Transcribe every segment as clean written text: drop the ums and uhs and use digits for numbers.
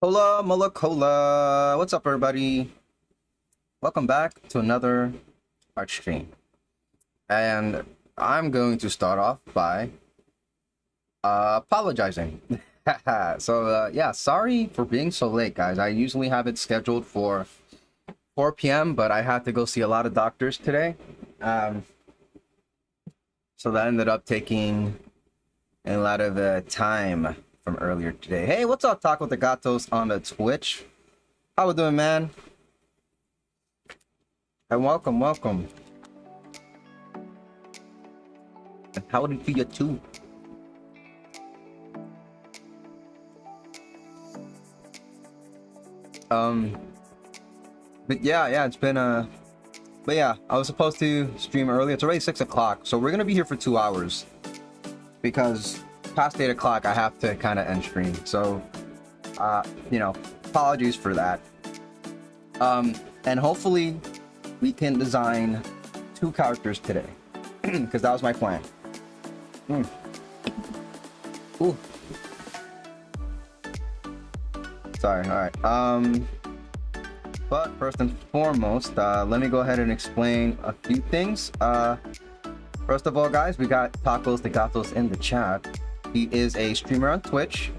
Hola, mola cola. What's up, everybody? Welcome back to another art stream. And I'm going to start off by apologizing. Yeah, sorry for being so late, guys. I usually have it scheduled for 4 p.m., but I had to go see a lot of doctors today. So that ended up taking a lot of time from earlier today. Hey, what's up, Taco de Gatos on the Twitch? How we doing, man? And welcome. And howdy to you too. But yeah, it's been but yeah, I was supposed to stream early. It's already 6 o'clock, so we're gonna be here for 2 hours because past 8 o'clock I have to kind of end stream. So apologies for that. And hopefully we can design 2 characters today because that was my plan. Ooh. Sorry. All right. But first and foremost, let me go ahead and explain a few things. First of all, guys, we got Tacos de Gatos in the chat. He is a streamer on Twitch,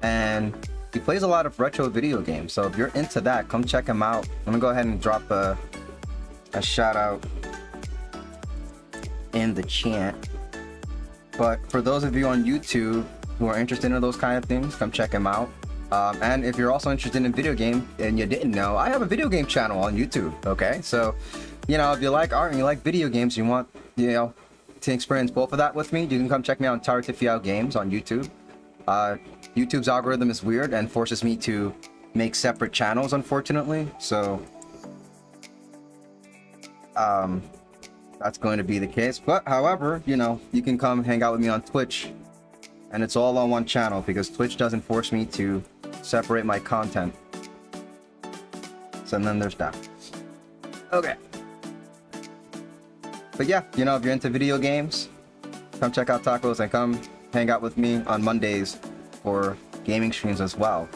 and he plays a lot of retro video games. So if you're into that, come check him out. I'm gonna go ahead and drop a shout out in the chat. But for those of you on YouTube who are interested in those kind of things, come check him out. And if you're also interested in video game and you didn't know, I have a video game channel on YouTube. Okay, so if you like art and you like video games, you want to experience both of that with me, you can come check me out on Tower Tifiao Games on YouTube. YouTube's algorithm is weird and forces me to make separate channels, unfortunately. So that's going to be the case. But however, you can come hang out with me on Twitch, and it's all on one channel because Twitch doesn't force me to separate my content. So then there's that. Okay. But yeah, if you're into video games, come check out Tacos and come hang out with me on Mondays for gaming streams as well.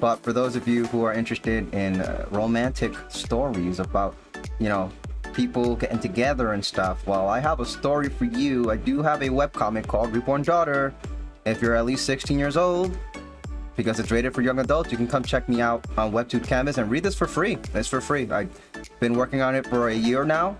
But for those of you who are interested in romantic stories about, people getting together and stuff, well, I have a story for you. I do have a webcomic called Reborn Daughter. If you're at least 16 years old, because it's rated for young adults, you can come check me out on Webtoon Canvas and read this for free. It's for free. I've been working on it for a year now.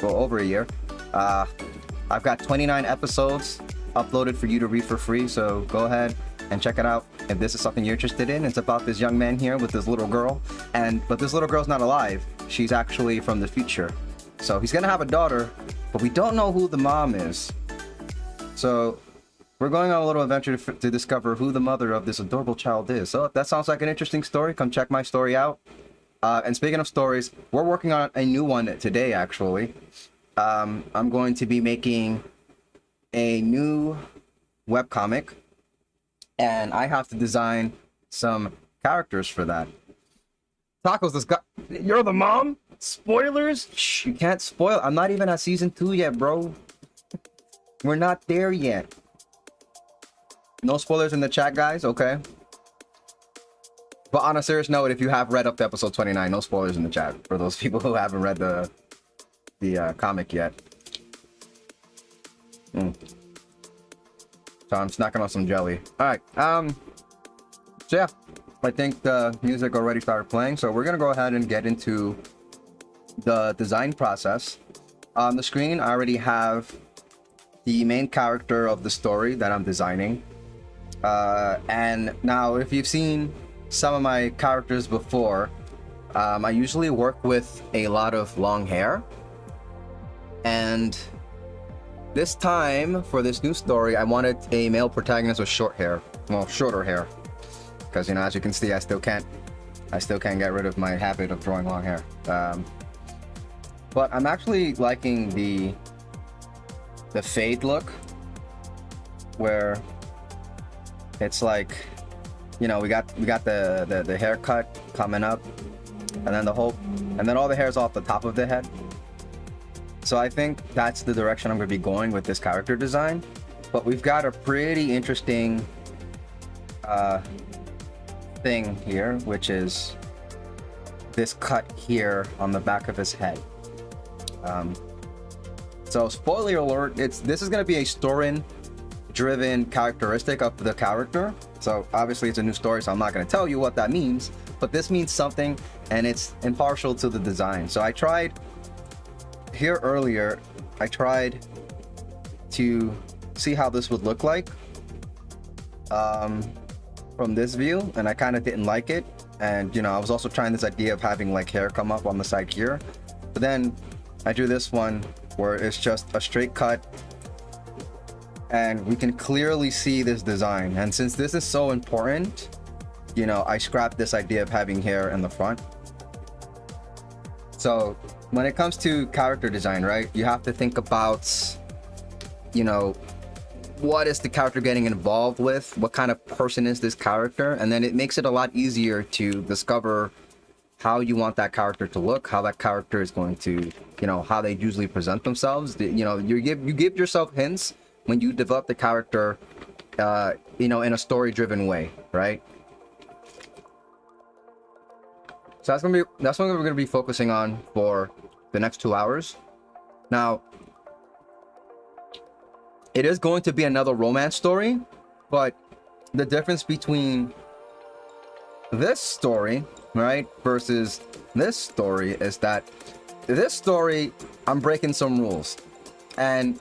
Well, over a year. I've got 29 episodes uploaded for you to read for free, so go ahead and check it out if this is something you're interested in. It's about this young man here with this little girl, but this little girl's not alive. She's actually from the future. So he's gonna have a daughter, but we don't know who the mom is. So we're going on a little adventure to discover who the mother of this adorable child is. So if that sounds like an interesting story, come check my story out. And speaking of stories, we're working on a new one today, actually. I'm going to be making a new webcomic, and I have to design some characters for that. Tacos, this guy, you're the mom? Spoilers? Shh, you can't spoil. I'm not even at season 2 yet, bro. We're not there yet. No spoilers in the chat, guys? Okay. But on a serious note, if you have read up to episode 29, no spoilers in the chat for those people who haven't read the comic yet. So I'm snacking on some jelly. All right. So yeah, I think the music already started playing, so we're gonna go ahead and get into the design process. On the screen, I already have the main character of the story that I'm designing. And now, if you've seen some of my characters before, I usually work with a lot of long hair, and this time for this new story I wanted a male protagonist with short hair, well, shorter hair, because as you can see, I still can't get rid of my habit of drawing long hair. But I'm actually liking the fade look, where it's like, we got the haircut coming up, and then all the hair's off the top of the head. So I think that's the direction I'm going to be going with this character design. But we've got a pretty interesting thing here, which is this cut here on the back of his head. So spoiler alert, this is going to be a story driven characteristic of the character. So obviously it's a new story, so I'm not going to tell you what that means, but this means something, and it's impartial to the design. So I tried here earlier, I tried to see how this would look like from this view, and I kind of didn't like it. And I was also trying this idea of having like hair come up on the side here, but then I drew this one where it's just a straight cut, and we can clearly see this design. And since this is so important, I scrapped this idea of having hair in the front. So when it comes to character design, right, you have to think about, what is the character getting involved with? What kind of person is this character? And then it makes it a lot easier to discover how you want that character to look, how that character is going to, how they usually present themselves. You give yourself hints when you develop the character, in a story-driven way, right? So that's what we're gonna be focusing on for the next 2 hours. Now, it is going to be another romance story, but the difference between this story, right, versus this story is that this story, I'm breaking some rules. And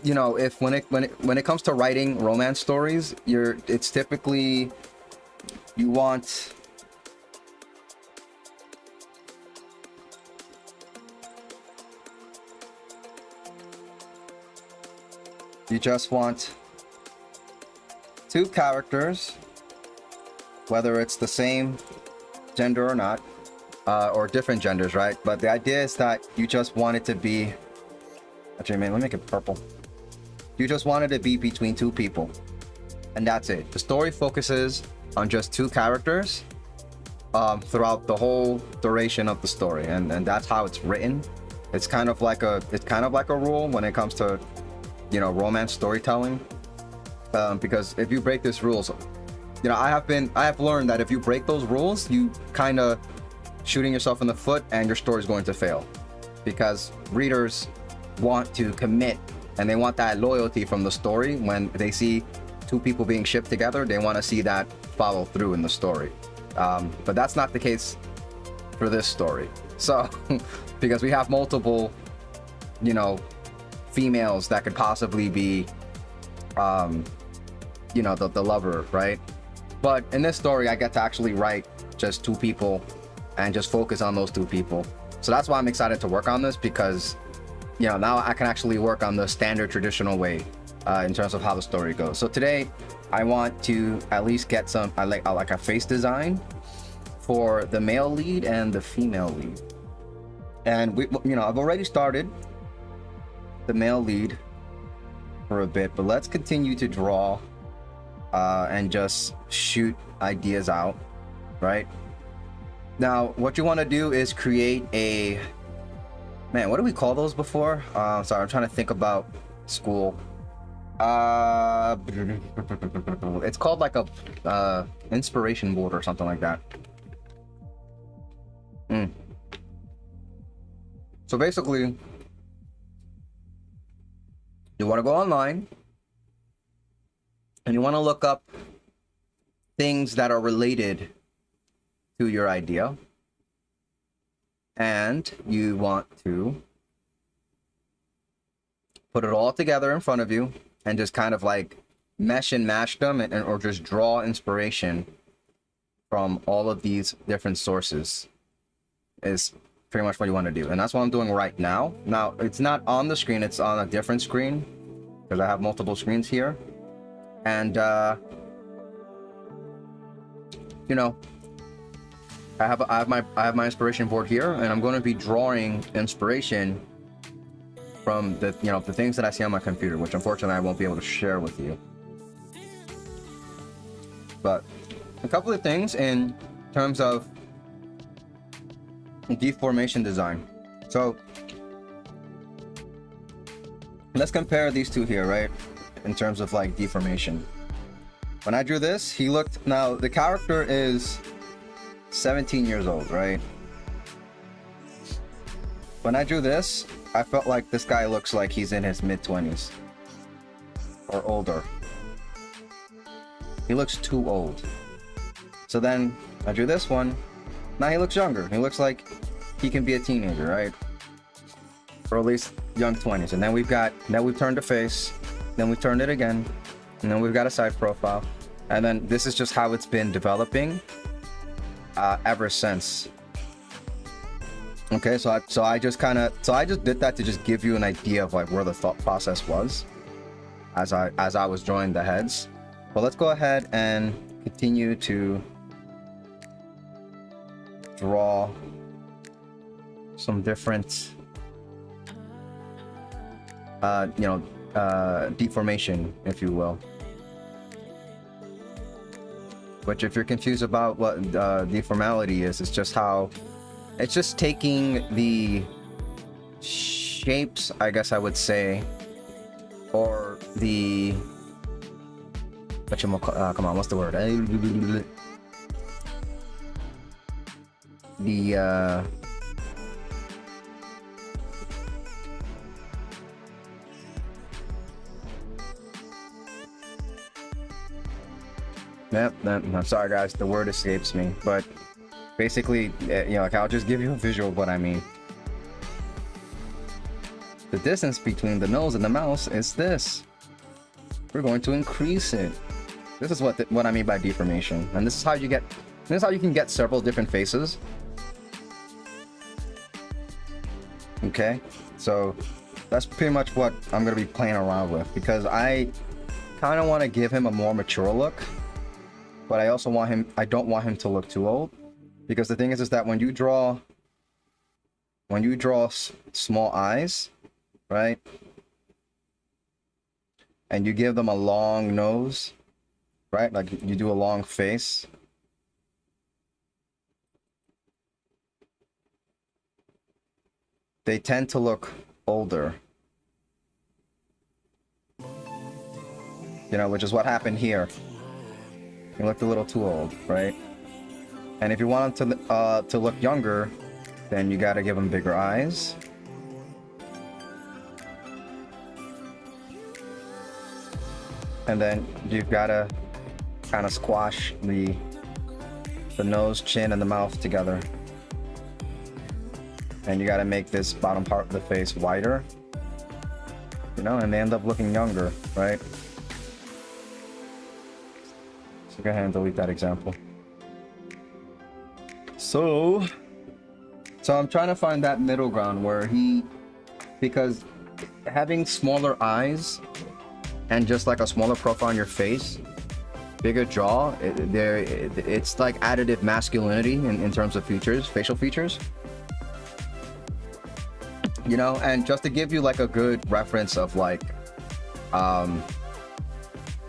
if when it comes to writing romance stories, it's typically you just want two characters, whether it's the same gender or not, or different genders, right? But the idea is that you just want it to be, actually, man, let me make it purple. You just want it to be between two people, and that's it. The story focuses on just two characters throughout the whole duration of the story, and that's how it's written. It's kind of like a rule when it comes to romance storytelling, because if you break these rules, I have learned that if you break those rules, you kind of shooting yourself in the foot, and your story is going to fail, because readers want to commit, and they want that loyalty from the story. When they see two people being shipped together, they want to see that follow through in the story. But that's not the case for this story. So because we have multiple females that could possibly be the lover, right? But in this story, I get to actually write just two people and just focus on those two people. So that's why I'm excited to work on this, because now I can actually work on the standard traditional way in terms of how the story goes. So today I want to at least get some like a face design for the male lead and the female lead. And I've already started the male lead for a bit, but let's continue to draw and just shoot ideas out, right? Now, what you want to do is create a, man, what do we call those before? Sorry, I'm trying to think about school. It's called like a inspiration board or something like that. So basically, you want to go online and you want to look up things that are related to your idea, and you want to put it all together in front of you and just kind of like mesh and match them, or just draw inspiration from all of these different sources is pretty much what you want to do. And that's what I'm doing right now. Now, it's not on the screen, it's on a different screen, because I have multiple screens here. And I have my inspiration board here, and I'm going to be drawing inspiration from the the things that I see on my computer, which unfortunately I won't be able to share with you. But a couple of things in terms of deformation design. So let's compare these two here, right? In terms of like deformation. When I drew this, he looked, now the character is 17 years old, right? When I drew this, I felt like this guy looks like he's in his mid-20s or older. He looks too old. So then I drew this one. Now he looks younger. He looks like he can be a teenager, right? Or at least young 20s. And then we've turned the face, then we've turned it again, and then we've got a side profile. And then this is just how it's been developing ever since. Okay, so I just did that to just give you an idea of like where the thought process was as I was drawing the heads. But let's go ahead and continue to draw some different deformation, if you will. Which, if you're confused about what deformality is, it's just taking the shapes, I guess I would say, or the come on, what's the word? I'm sorry guys, the word escapes me, but basically, like, I'll just give you a visual of what I mean. The distance between the nose and the mouth is this. We're going to increase it. This is what I mean by deformation, and this is how you can get several different faces. Okay, so that's pretty much what I'm gonna be playing around with, because I kind of want to give him a more mature look, but I don't want him to look too old, because the thing is that when you draw small eyes, right, and you give them a long nose, right, like you do a long face, they tend to look older, which is what happened here. He looked a little too old, right? And if you want him to look younger, then you got to give him bigger eyes. And then you've got to kind of squash the nose, chin, and the mouth together. And you got to make this bottom part of the face wider, and they end up looking younger, right? So go ahead and delete that example. So I'm trying to find that middle ground where because having smaller eyes and just like a smaller profile on your face, bigger jaw, it's like additive masculinity in terms of features, facial features. And just to give you like a good reference of like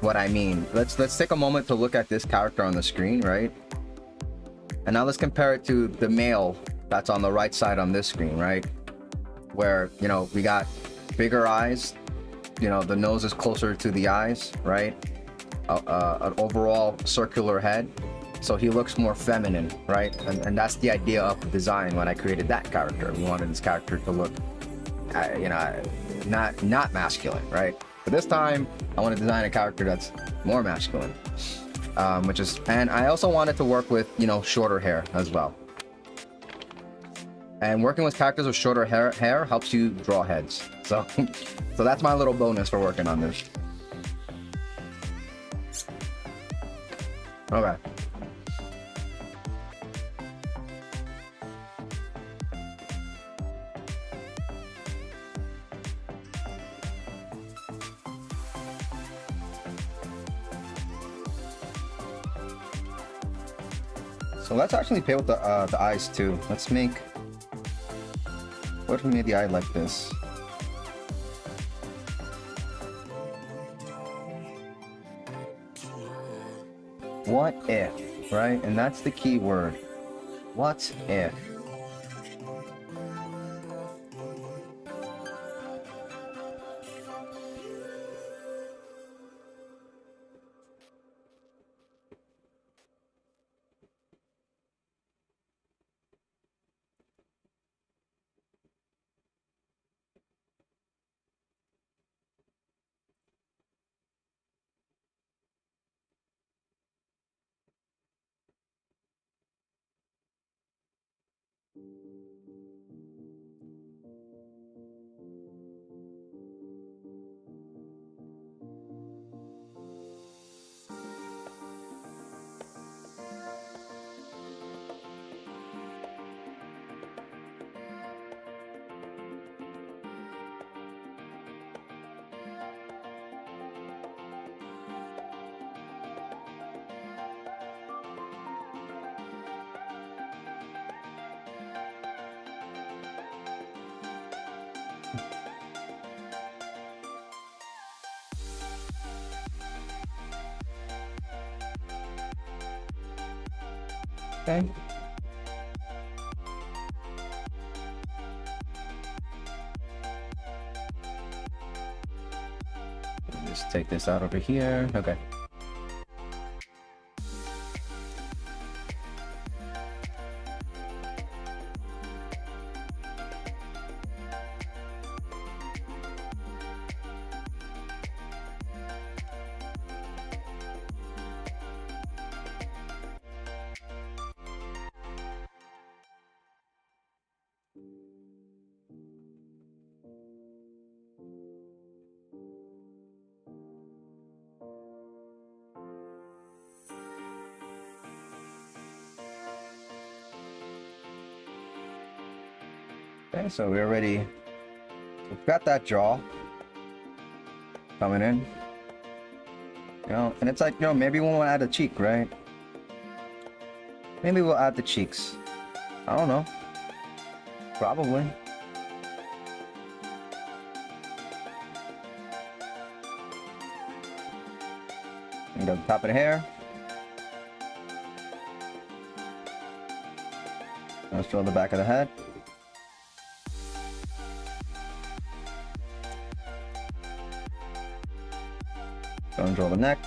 what I mean, let's take a moment to look at this character on the screen, right? And now let's compare it to the male that's on the right side on this screen, right? Where, we got bigger eyes, the nose is closer to the eyes, right? An overall circular head. So he looks more feminine, right? And that's the idea of the design when I created that character. We wanted this character to look, not masculine, right? But this time, I want to design a character that's more masculine. And I also wanted to work with, shorter hair as well. And working with characters with shorter hair helps you draw heads. So that's my little bonus for working on this. Okay. So let's actually play with the eyes too. What if we made the eye like this? What if, right? And that's the key word. What if? Okay. Just take this out over here. Okay. Okay, so we've got that jaw coming in. You know, and it's like, you know, maybe we'll add a cheek, right? Maybe we'll add the cheeks. I don't know. Probably. And go to the top of the hair. Let's draw the back of the head. Go and draw the neck.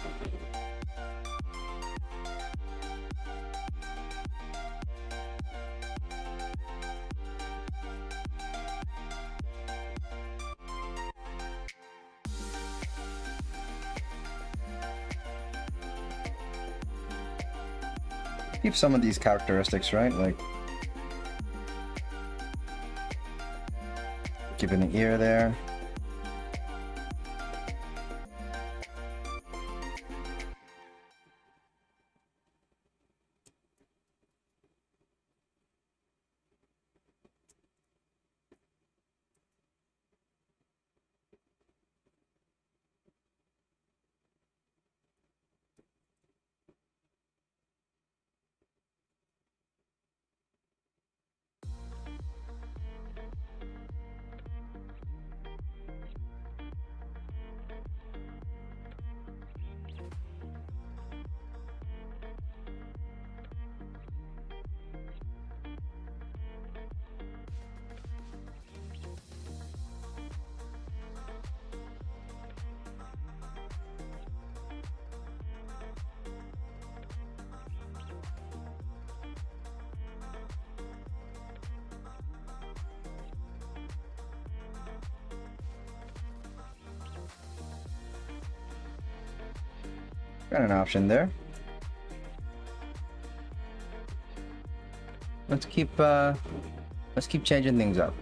Keep some of these characteristics, right? Like keeping the ear there. Got an option there. Let's keep changing things up.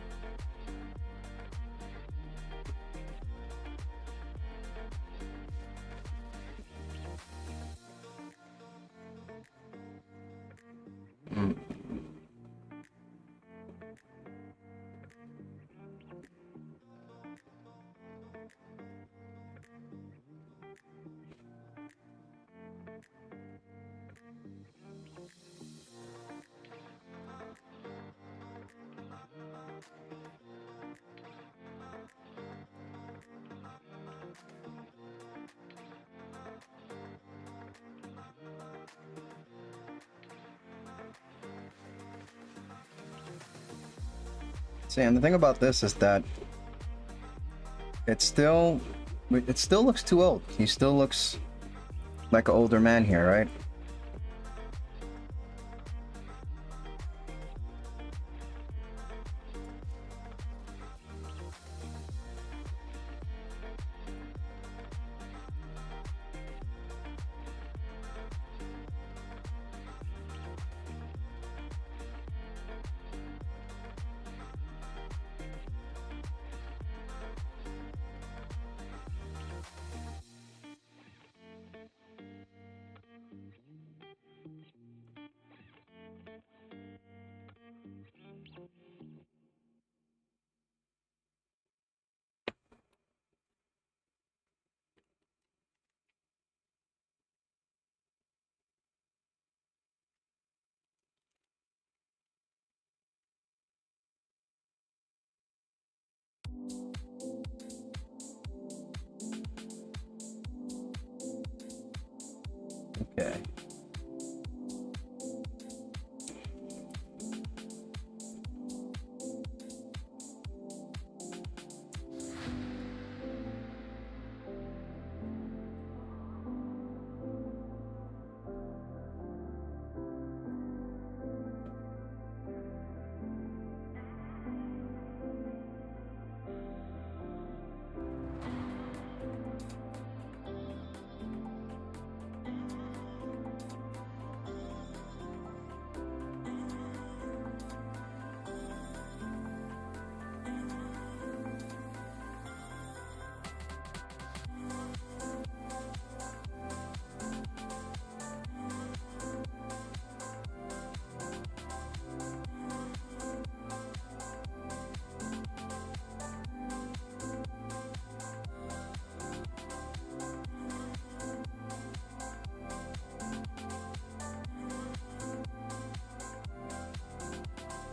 See, and the thing about this is that it still looks too old. He still looks like an older man here, right? Okay.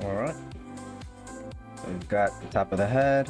All right. So we've got the top of the head.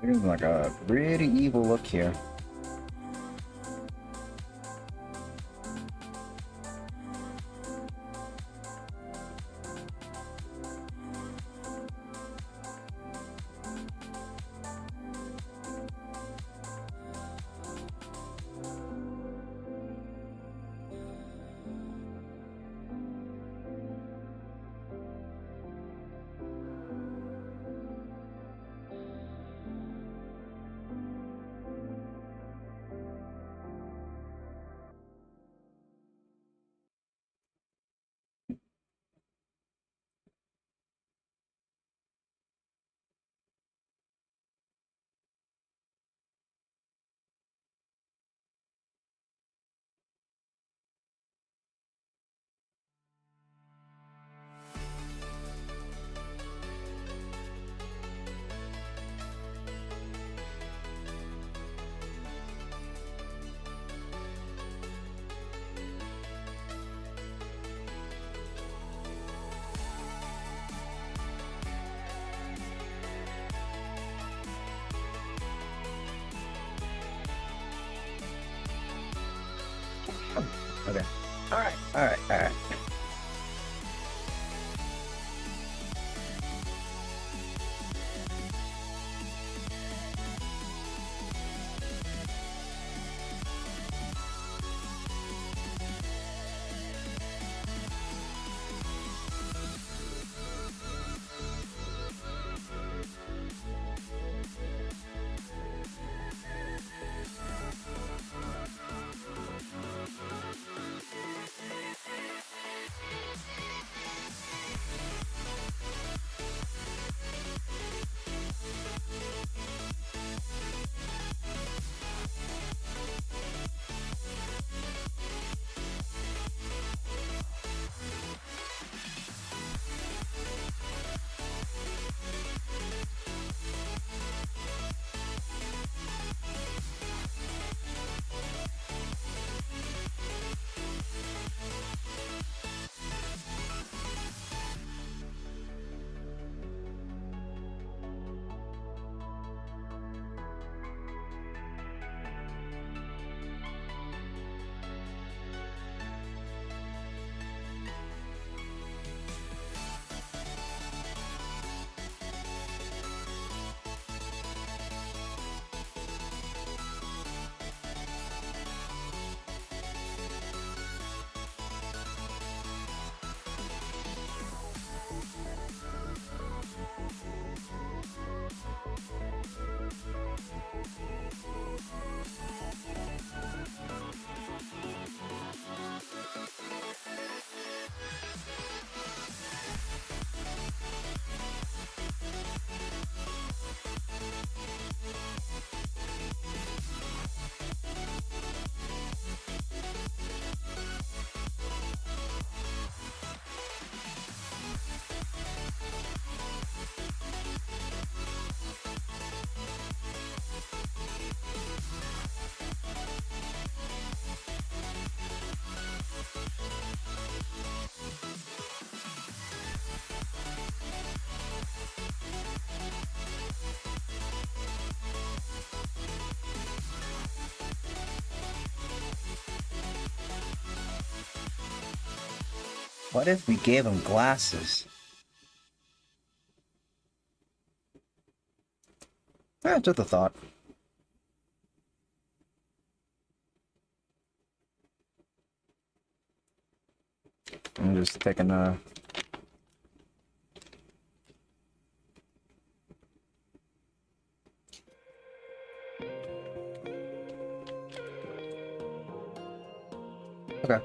Looking like a pretty evil look here. Okay. All right. All right. All right. What if we gave him glasses? Just a thought. I'm just taking a... Okay.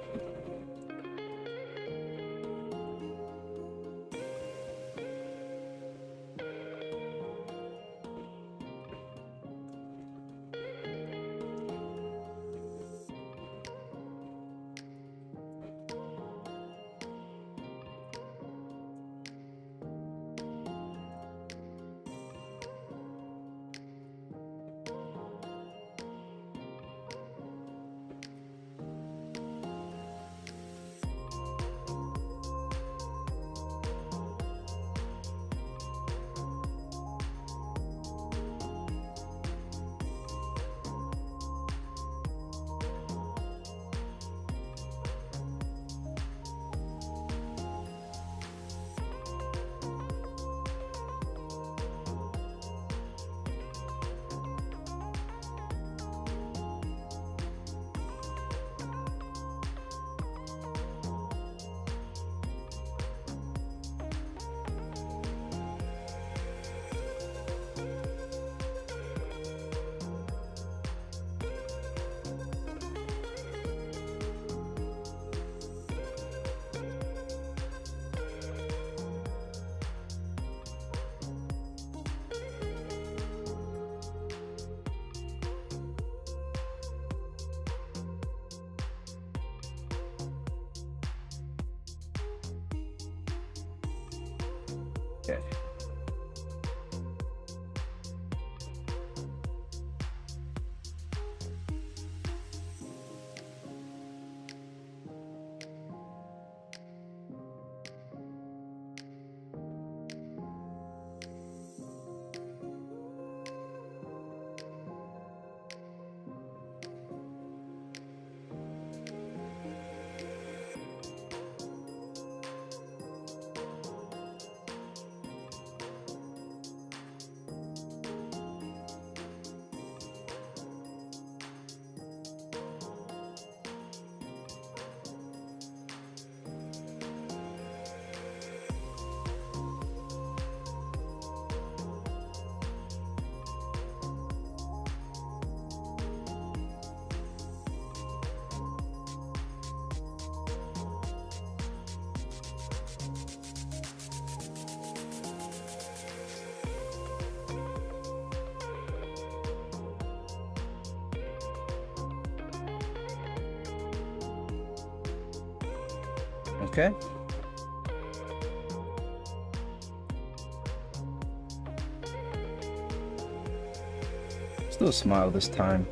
Okay. Okay. Still smile this time.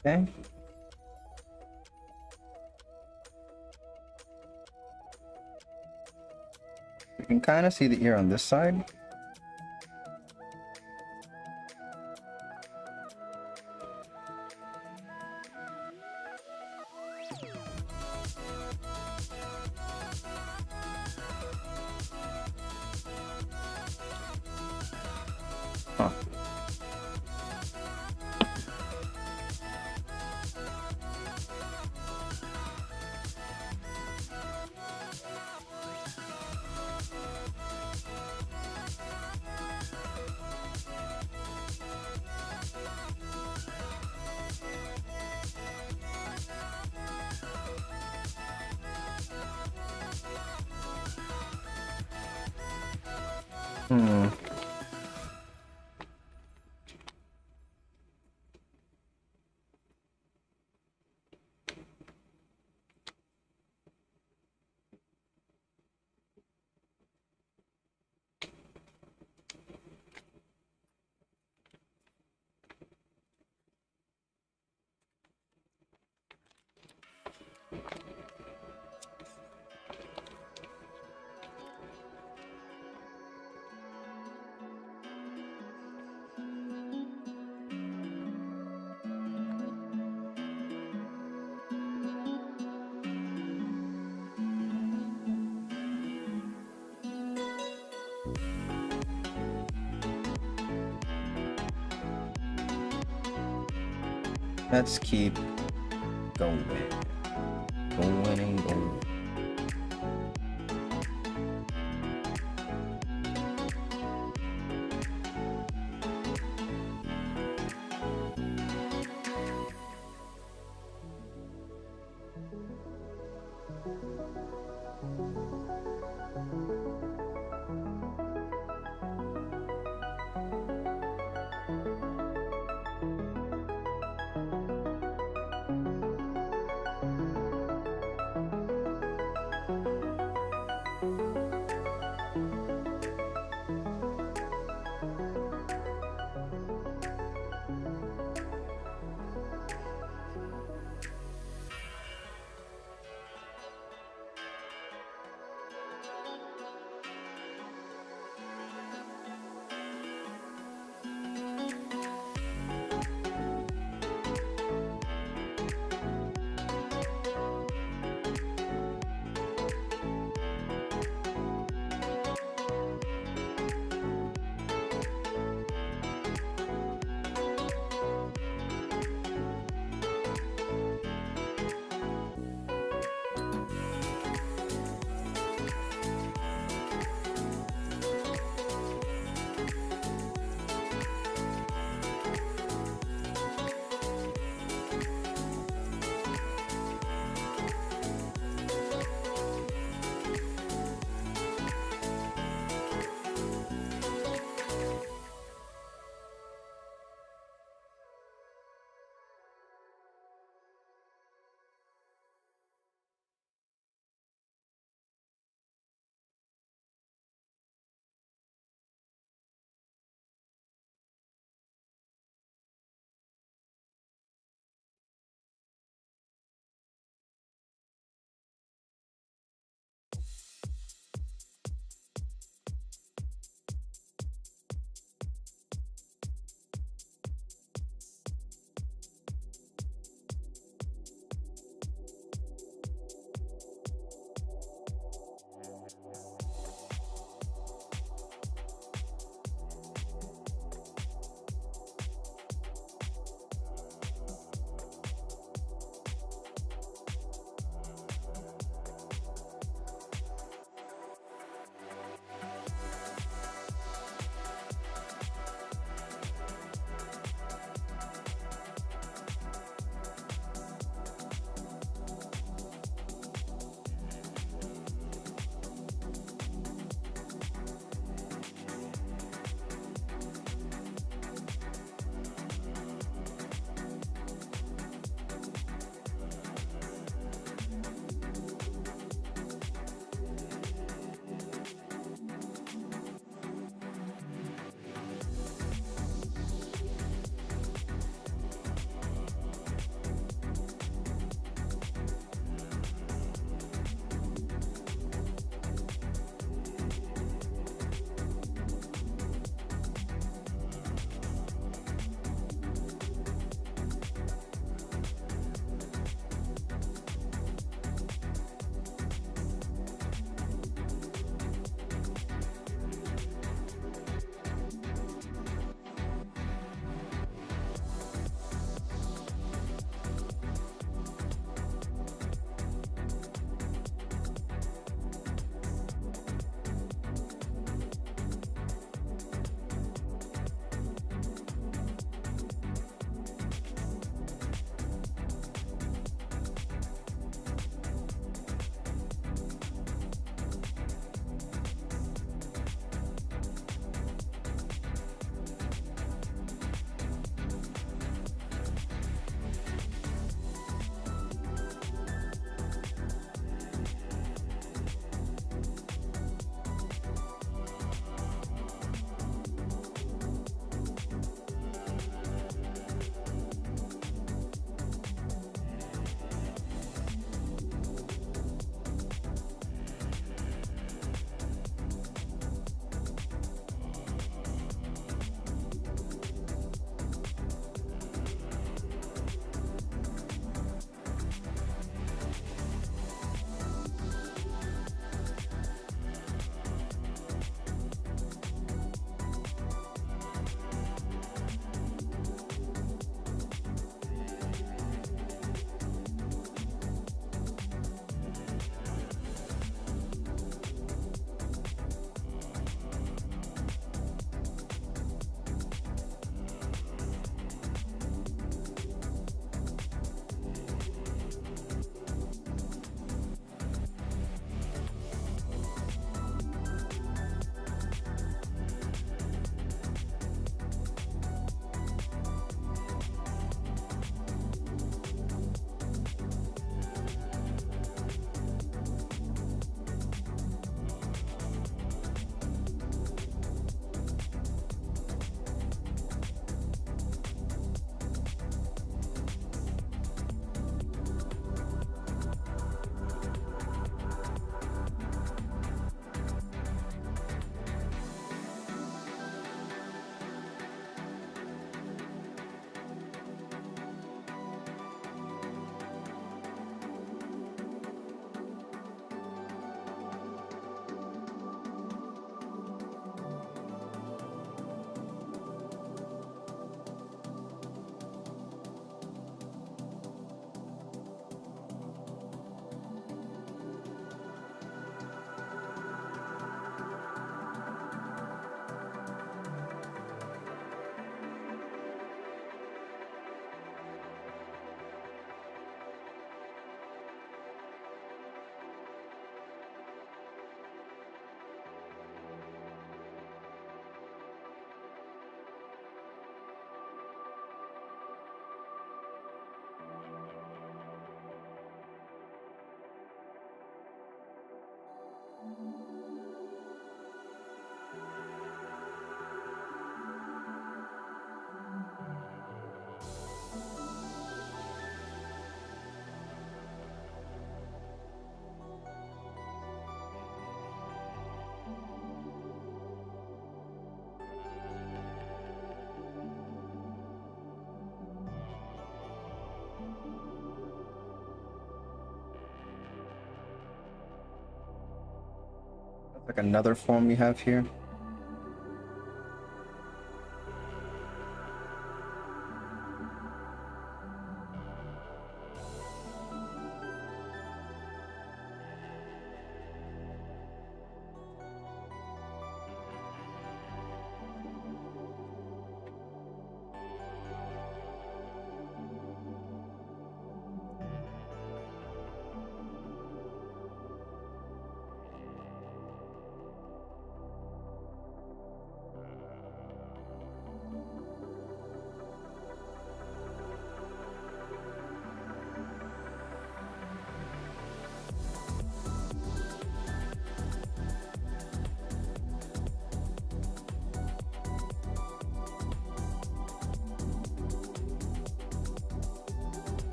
Okay. You can kind of see the ear on this side. Huh. Hmm. Let's keep going. Going and going. Like another form we have here.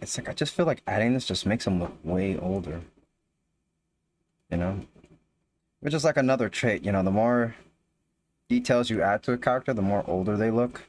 It's like I just feel like adding this just makes them look way older, you know? Which is like another trait, the more details you add to a character, the more older they look.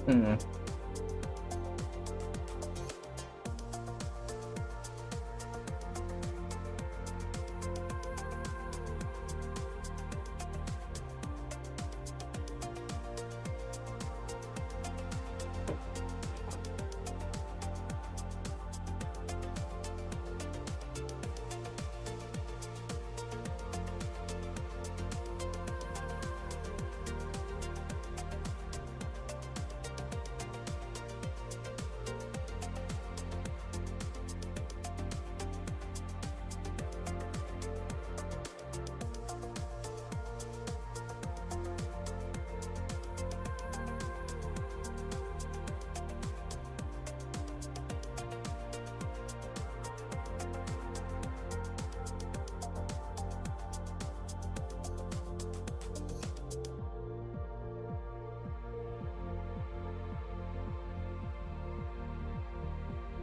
Hmm.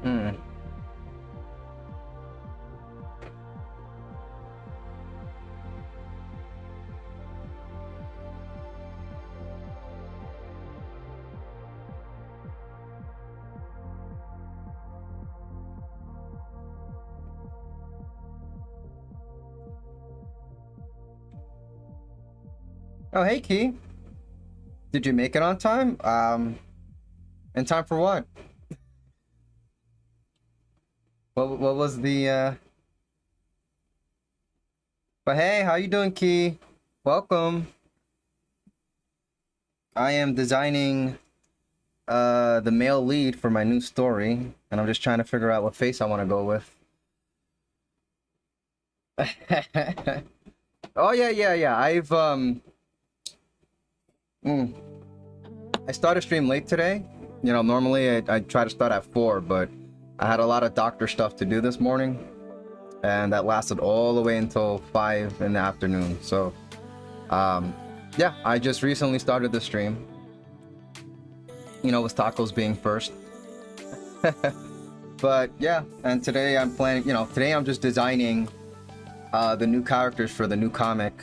Hmm. Oh, hey, Key. Did you make it on time? In time for what? What was the But hey, how you doing, Key? Welcome. I am designing the male lead for my new story, and I'm just trying to figure out what face I want to go with. Oh yeah. I started stream late today. You know, normally I try to start at 4, but I had a lot of doctor stuff to do this morning, and that lasted all the way until 5 in the afternoon. So, yeah, I just recently started the stream. You know, with tacos being first. But yeah, and today I'm planning, you know, today I'm just designing the new characters for the new comic.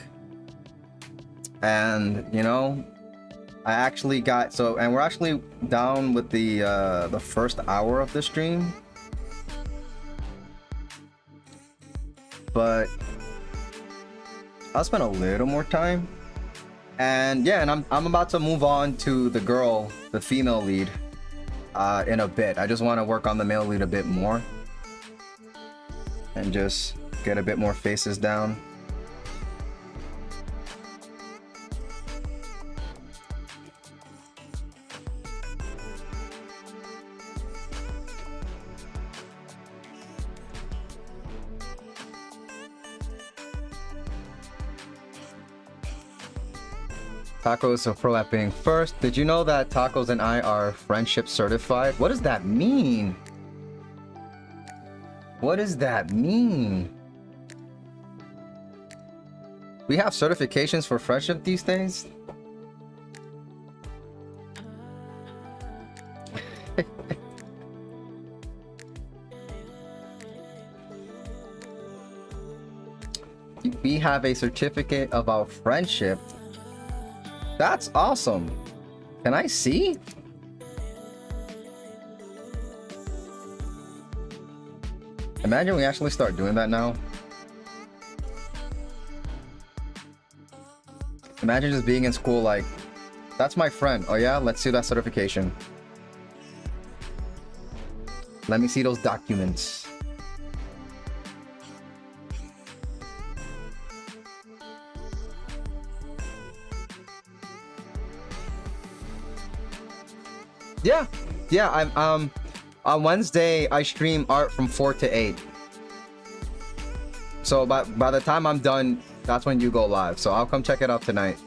And, you know, I actually got, so, and we're actually down with the first hour of the stream. But I'll spend a little more time. And yeah, and I'm about to move on to the girl, the female lead, in a bit. I just want to work on the male lead a bit more. And just get a bit more faces down. Tacos are pro at being first. Did you know that Tacos and I are friendship certified? What does that mean? What does that mean? We have certifications for friendship these days? We have a certificate of our friendship. That's awesome. Can I see? Imagine we actually start doing that now. Imagine just being in school like, that's my friend. Oh yeah, let's see that certification. Let me see those documents. Yeah, I'm on Wednesday I stream art from 4 to 8. So by the time I'm done, that's when you go live. So I'll come check it out tonight.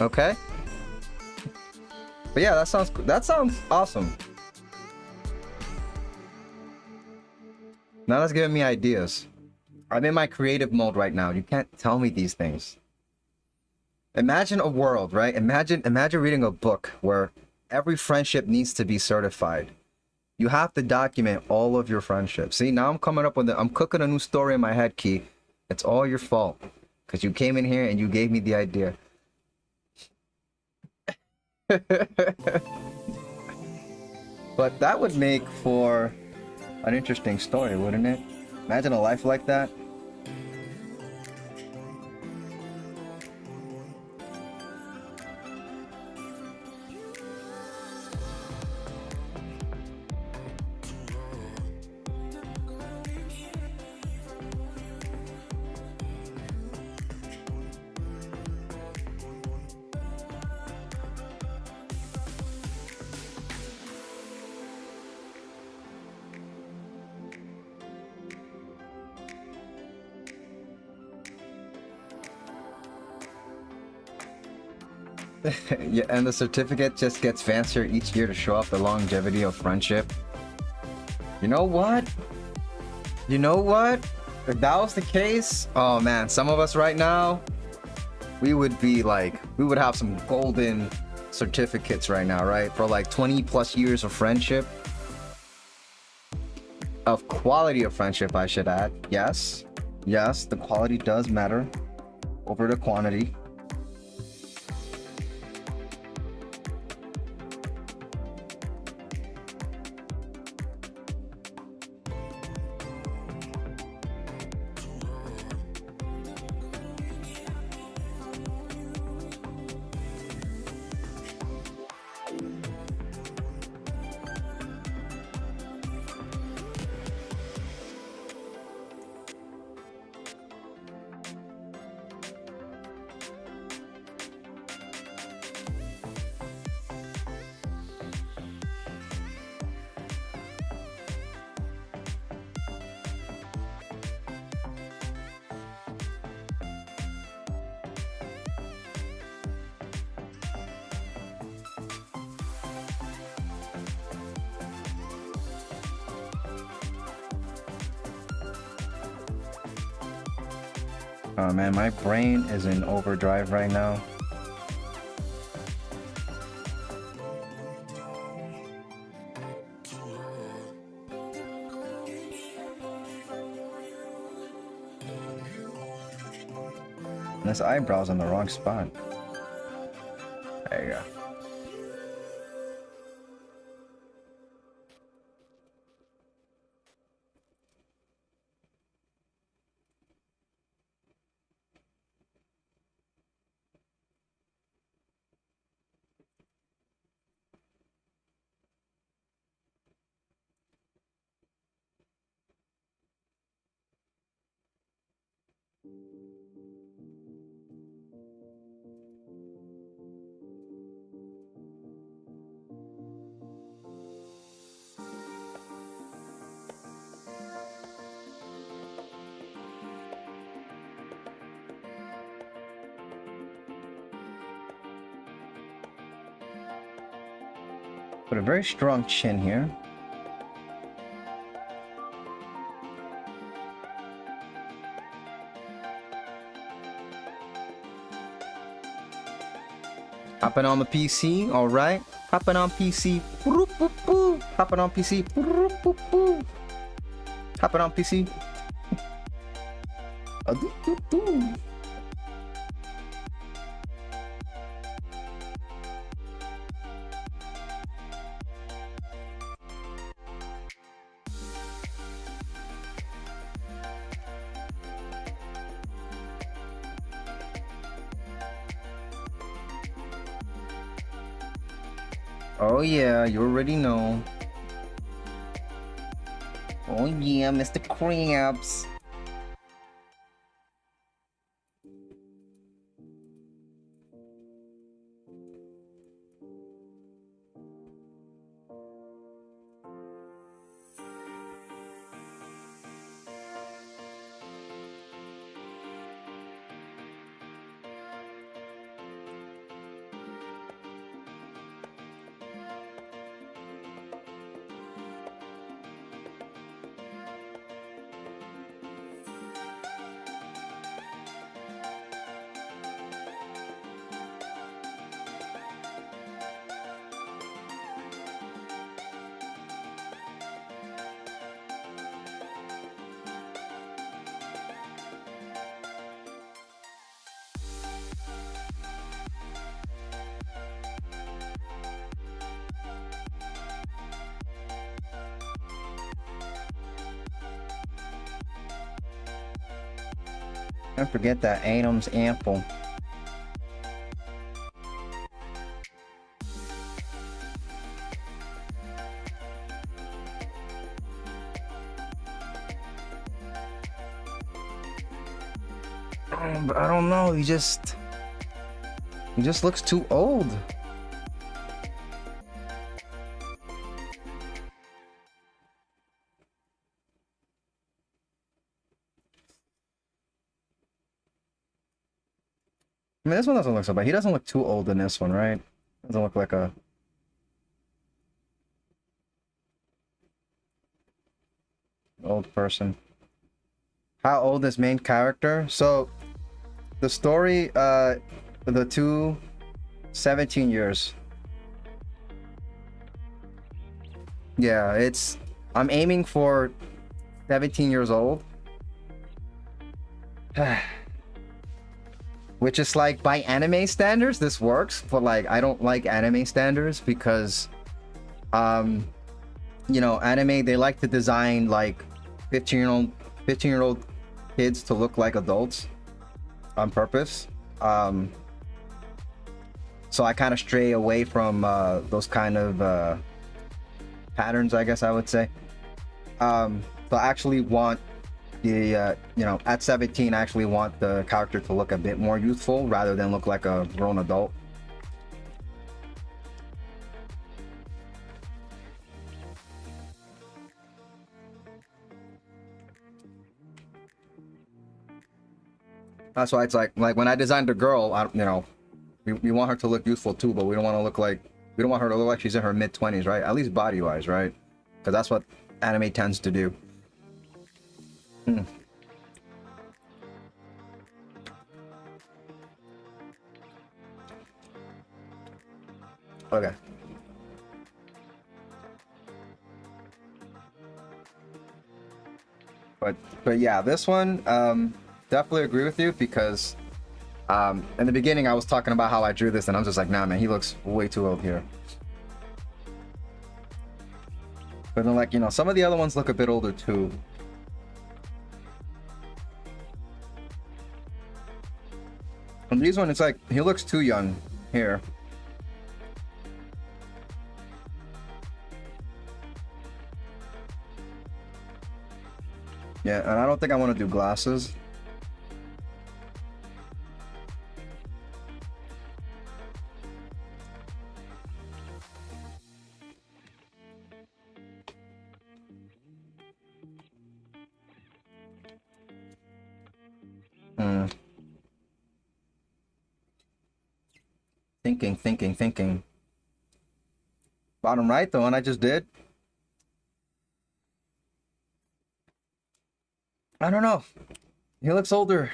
Okay? But yeah, that sounds awesome. Now that's giving me ideas. I'm in my creative mode right now. You can't tell me these things. Imagine a world, right? Imagine reading a book where every friendship needs to be certified. You have to document all of your friendships. See, now I'm coming up with I'm cooking a new story in my head, Key. It's all your fault. Because you came in here and you gave me the idea. But that would make for an interesting story, wouldn't it? Imagine a life like that. Yeah, and the certificate just gets fancier each year to show off the longevity of friendship. You know what? You know what? If that was the case, oh man, some of us right now, we would be like, we would have some golden certificates right now, right? For like 20 plus years of friendship. Of quality of friendship, I should add. Yes. Yes, the quality does matter over the quantity. Oh man, my brain is in overdrive right now. And this eyebrow's on the wrong spot. There you go. Put a very strong chin here. Hopping on the PC, alright. Hopping on PC. Hopping on PC. Hopping on PC. Oh yeah, you already know. Oh yeah, Mr. Krabs. Don't forget that Adam's ample. But I don't know, he just looks too old. I mean, this one doesn't look so bad. He doesn't look too old in this one, right? Doesn't look like a old person. How old is main character? So the story, the two, 17 years. Yeah, I'm aiming for 17 years old. Which is like, by anime standards, this works, but like, I don't like anime standards because, you know, anime, they like to design like 15-year-old kids to look like adults on purpose. So I kind of stray away from those kind of patterns, I guess I would say. So I actually want the you know, at 17, I actually want the character to look a bit more youthful rather than look like a grown adult. That's why it's like when I designed a girl, you know, we want her to look youthful too, but we don't want to look like, we don't want her to look like she's in her mid-20s, right? At least body-wise, right? Because that's what anime tends to do. Okay. But yeah, this one, definitely agree with you because in the beginning I was talking about how I drew this and I'm just like, nah man, he looks way too old here. But then, like, you know, some of the other ones look a bit older too. And these one, it's like, he looks too young here. Yeah, and I don't think I want to do glasses. Thinking. Bottom right, the one I just did. I don't know. He looks older.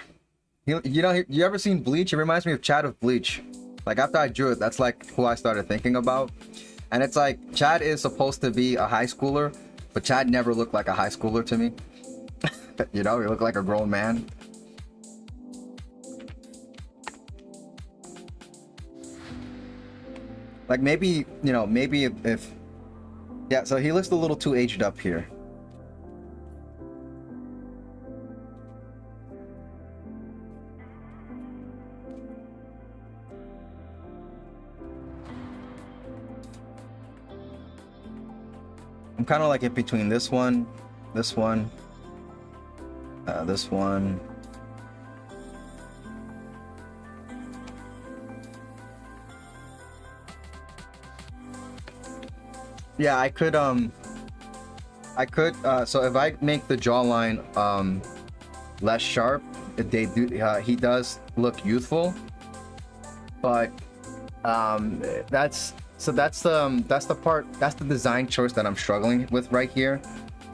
You know, you ever seen Bleach? It reminds me of Chad of Bleach. Like, after I drew it, that's like who I started thinking about. And it's like, Chad is supposed to be a high schooler, but Chad never looked like a high schooler to me. You know, he looked like a grown man. Like, maybe, you know, maybe if yeah, so he looks a little too aged up here. I'm kind of like in between this one, this one. Yeah, I could so if I make the jawline less sharp, they do he does look youthful, but that's the design choice that I'm struggling with right here,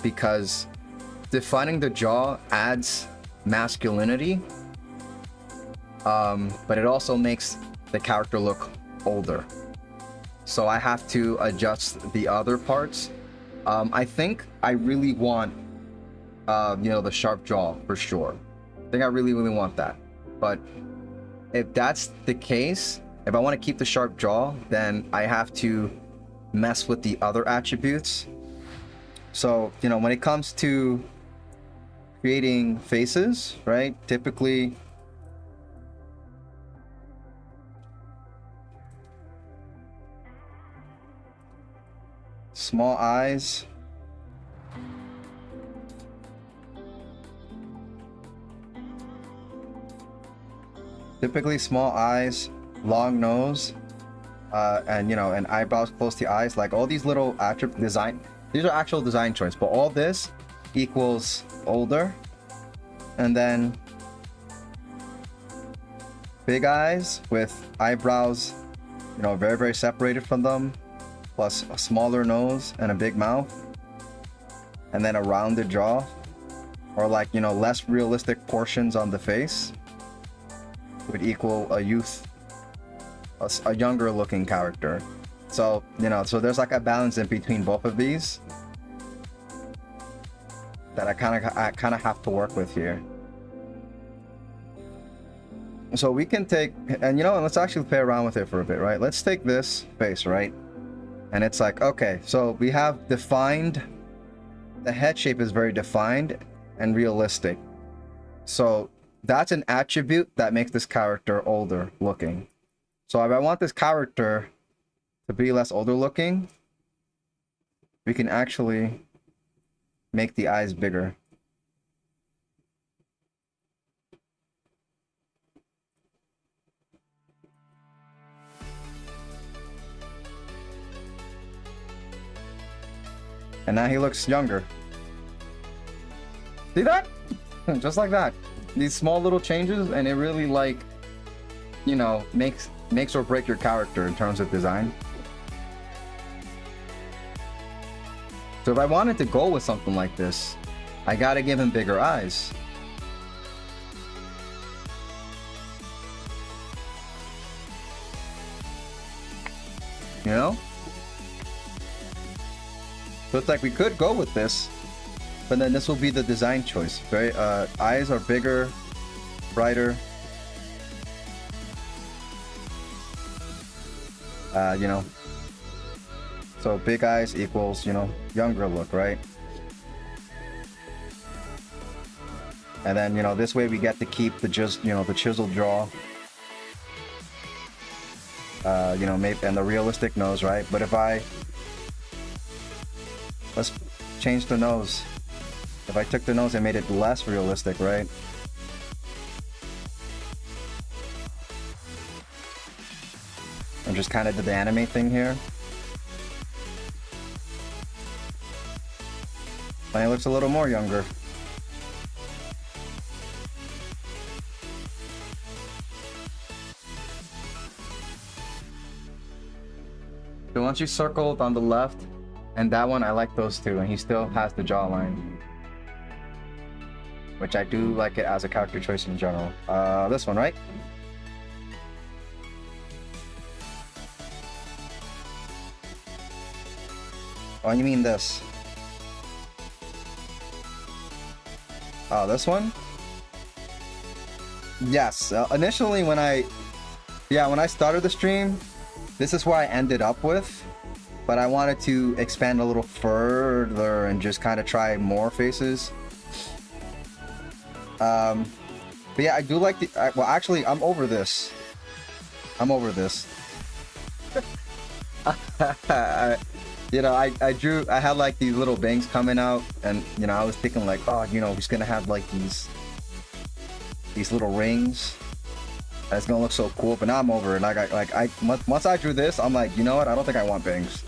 because defining the jaw adds masculinity, but it also makes the character look older. So I have to adjust the other parts. I think I really want, you know, the sharp jaw for sure. I think I really want that. But if that's the case, if I want to keep the sharp jaw, then I have to mess with the other attributes. So, you know, when it comes to creating faces, right? Typically, small eyes. Typically small eyes, long nose, and and eyebrows close to eyes. Like all these little attribute design, these are actual design choice, but all this equals older. And then big eyes with eyebrows, very, very separated from them, plus a smaller nose and a big mouth, and then a rounded jaw, or like, less realistic portions on the face would equal a younger looking character. So, so there's like a balance in between both of these that I kind of have to work with here. So we can take, and let's actually play around with it for a bit, right? Let's take this face, right? And it's like, okay, so we have defined, the head shape is very defined and realistic. So that's an attribute that makes this character older looking. So if I want this character to be less older looking, we can actually make the eyes bigger. And now he looks younger. See that? Just like that. These small little changes, and it really makes or break your character in terms of design. So if I wanted to go with something like this, I gotta give him bigger eyes. So it's like we could go with this, but then this will be the design choice. Very eyes are bigger, brighter. So big eyes equals, younger look, right? And then, this way we get to keep the the chiseled jaw. Maybe, and the realistic nose, right? But if let's change the nose. If I took the nose and made it less realistic, right? And just kind of did the anime thing here. And it looks a little more younger. So once you circled on the left, and that one, I like those two, and he still has the jawline, which I do like it as a character choice in general. This one, right? Oh, you mean this? Oh, this one? Yes. Initially, when I started the stream, this is what I ended up with. But I wanted to expand a little further and just kind of try more faces. But yeah, I do like the... well, actually, I'm over this. I had like these little bangs coming out, and I was thinking like, oh, he's gonna have like these little rings. That's gonna look so cool. But now I'm over it. Once I drew this, I'm like, you know what? I don't think I want bangs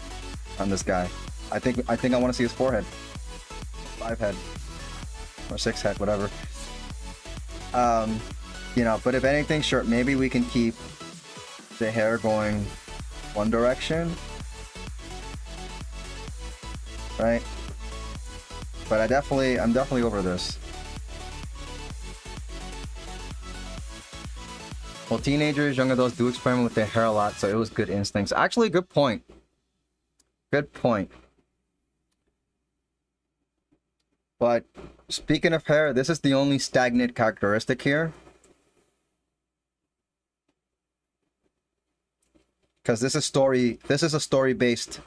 on this guy. I think I want to see his forehead, 5 head, or 6 head, whatever. But if anything, sure, maybe we can keep the hair going one direction, right? But I'm definitely over this. Well, teenagers, young adults do experiment with their hair a lot, so it was good instincts. Actually, good point. Good point. But speaking of hair, this is the only stagnant characteristic here. Because this is a story-based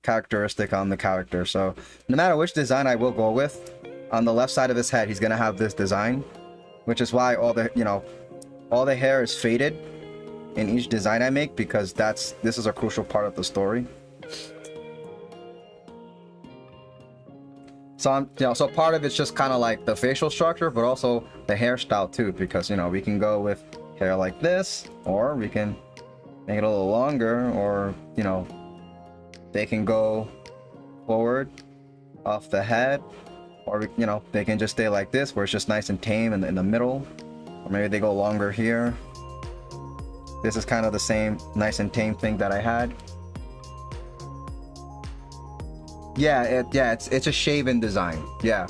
characteristic on the character. So no matter which design I will go with, on the left side of his head, he's gonna have this design, which is why all the, you know, all the hair is faded in each design I make, because this is a crucial part of the story. So so part of it's just kind of like the facial structure, but also the hairstyle too, because, you know, we can go with hair like this, or we can make it a little longer, or, you know, they can go forward off the head, or, you know, they can just stay like this, where it's just nice and tame in the middle, or maybe they go longer here. This is kind of the same nice and tame thing that I had. Yeah, it's a shaven design. Yeah.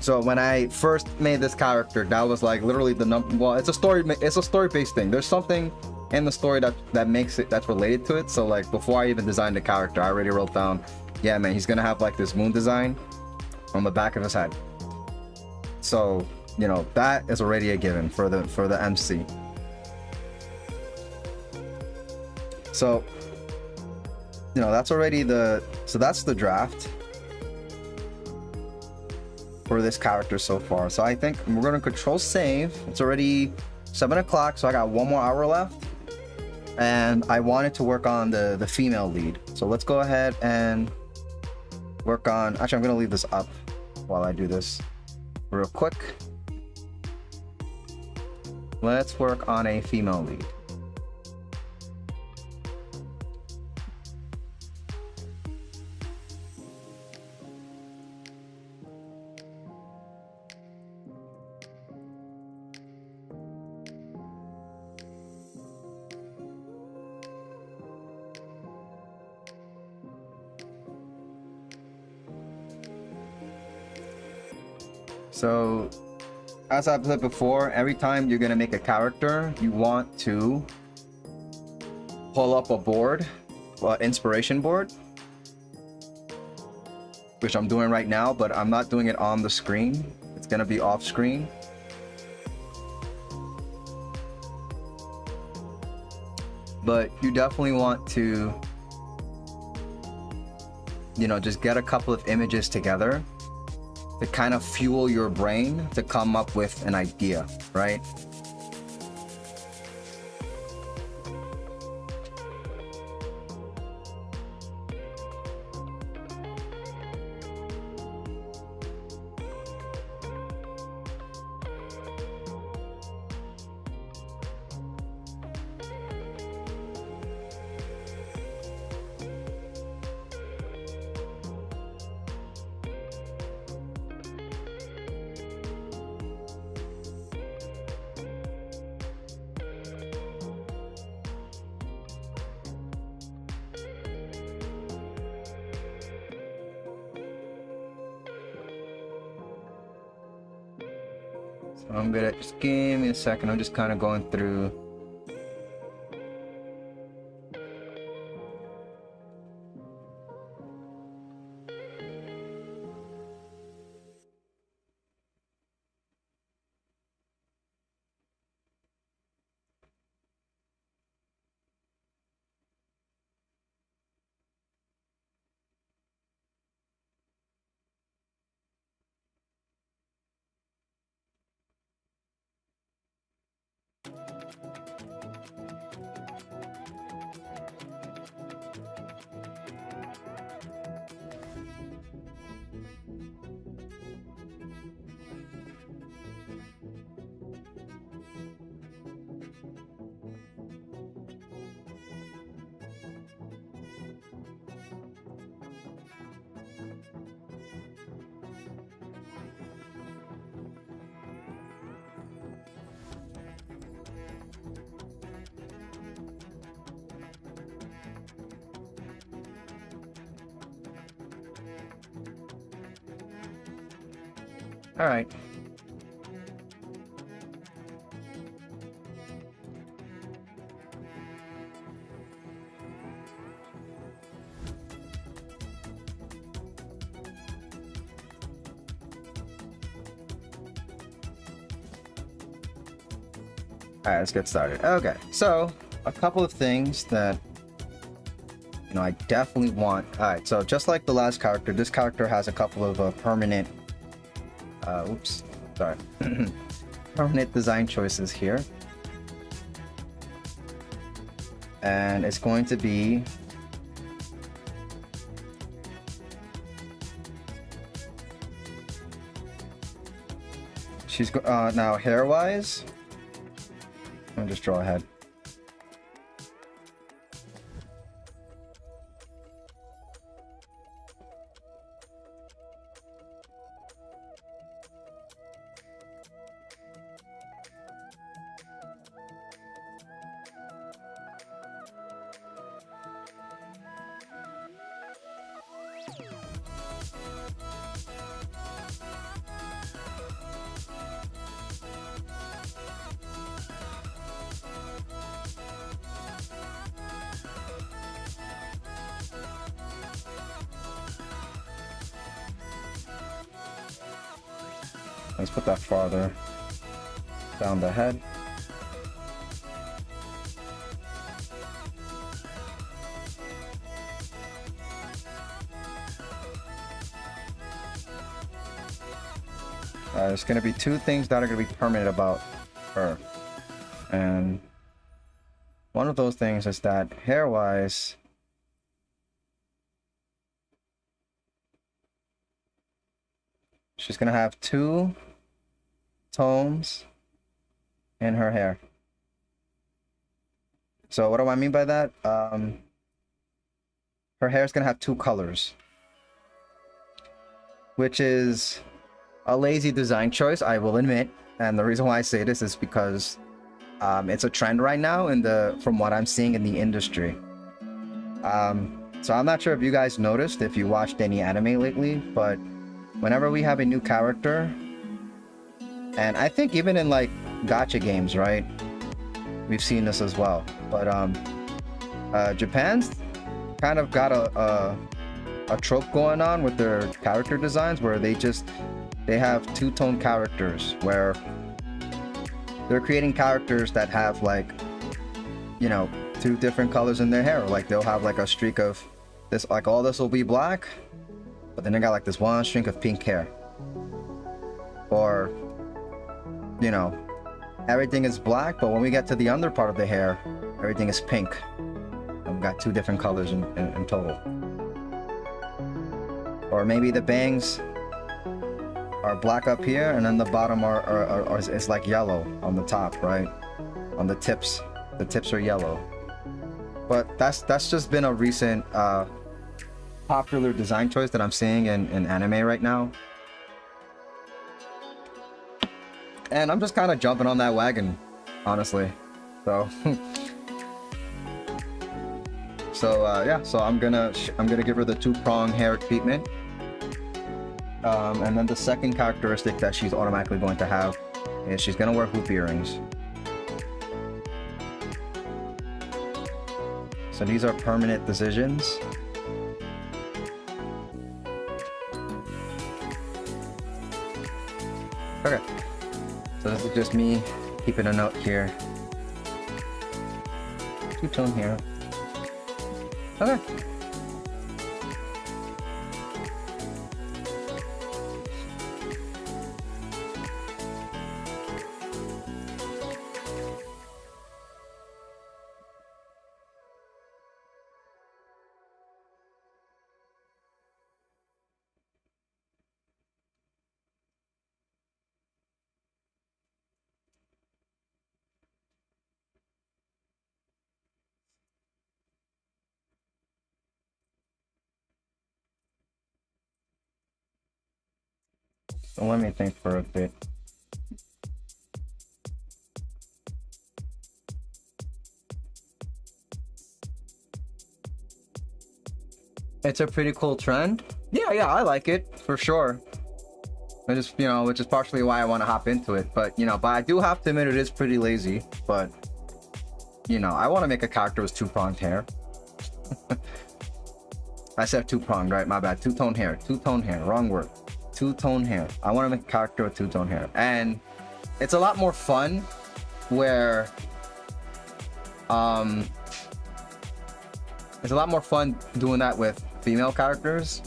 So when I first made this character, that was like literally well, it's a story-based thing. There's something in the story that makes it, that's related to it. So like before I even designed the character, I already wrote down, yeah man, he's gonna have like this moon design on the back of his head. So, you know, that is already a given for the MC. So, you know, that's already that's the draft for this character so far. So I think we're gonna control save. It's already 7 o'clock, so I got 1 more hour left. And I wanted to work on the female lead. So let's go ahead and work on, actually I'm gonna leave this up while I do this real quick. Let's work on a female lead. So, as I've said before, every time you're gonna make a character, you want to pull up a board, inspiration board, which I'm doing right now, but I'm not doing it on the screen. It's gonna be off screen. But you definitely want to, you know, just get a couple of images together to kind of fuel your brain to come up with an idea, right? I'm gonna, just give me a second, I'm just kind of going through. All right. All right, let's get started. Okay, so a couple of things that, you you know, I definitely want... Alright, so just like the last character, this character has a couple of permanent... oops, sorry. Permanent design choices here. And it's going to be... She's now hair-wise. Let me just draw ahead. Let's put that farther down the head. There's going to be two things that are going to be permanent about her. And one of those things is that hair-wise, she's going to have two tones in her hair. So what do I mean by that? Her hair is going to have two colors, which is a lazy design choice, I will admit. And the reason why I say this is because it's a trend right now from what I'm seeing in the industry. So I'm not sure if you guys noticed, if you watched any anime lately, but whenever we have a new character, and I think even in like gacha games, right, we've seen this as well. But Japan's kind of got a trope going on with their character designs where they have two-tone characters, where they're creating characters that have, like, you know, two different colors in their hair. Like they'll have like a streak of this, like all this will be black, but then they got like this one streak of pink hair. Or, you know, everything is black, but when we get to the under part of the hair, everything is pink. And we've got two different colors in total. Or maybe the bangs are black up here, and then the bottom is like yellow on the top, right? On the tips are yellow. But that's just been a recent popular design choice that I'm seeing in anime right now. And I'm just kind of jumping on that wagon, honestly. So yeah, so I'm gonna give her the two-prong hair treatment. And then the second characteristic that she's automatically going to have is she's gonna wear hoop earrings. So these are permanent decisions. Okay. So this is just me keeping a note here. Two-tone hair. Okay. So let me think for a bit. It's a pretty cool trend. Yeah, I like it for sure. I just, you know, which is partially why I want to hop into it. But, you know, I do have to admit it is pretty lazy. But, you know, I want to make a character with two-pronged hair. I said two-pronged, right? My bad. Two-tone hair. Two-tone hair. Wrong word. Two-tone hair. I want to make a character with two-tone hair. And it's a lot more fun where it's a lot more fun doing that with female characters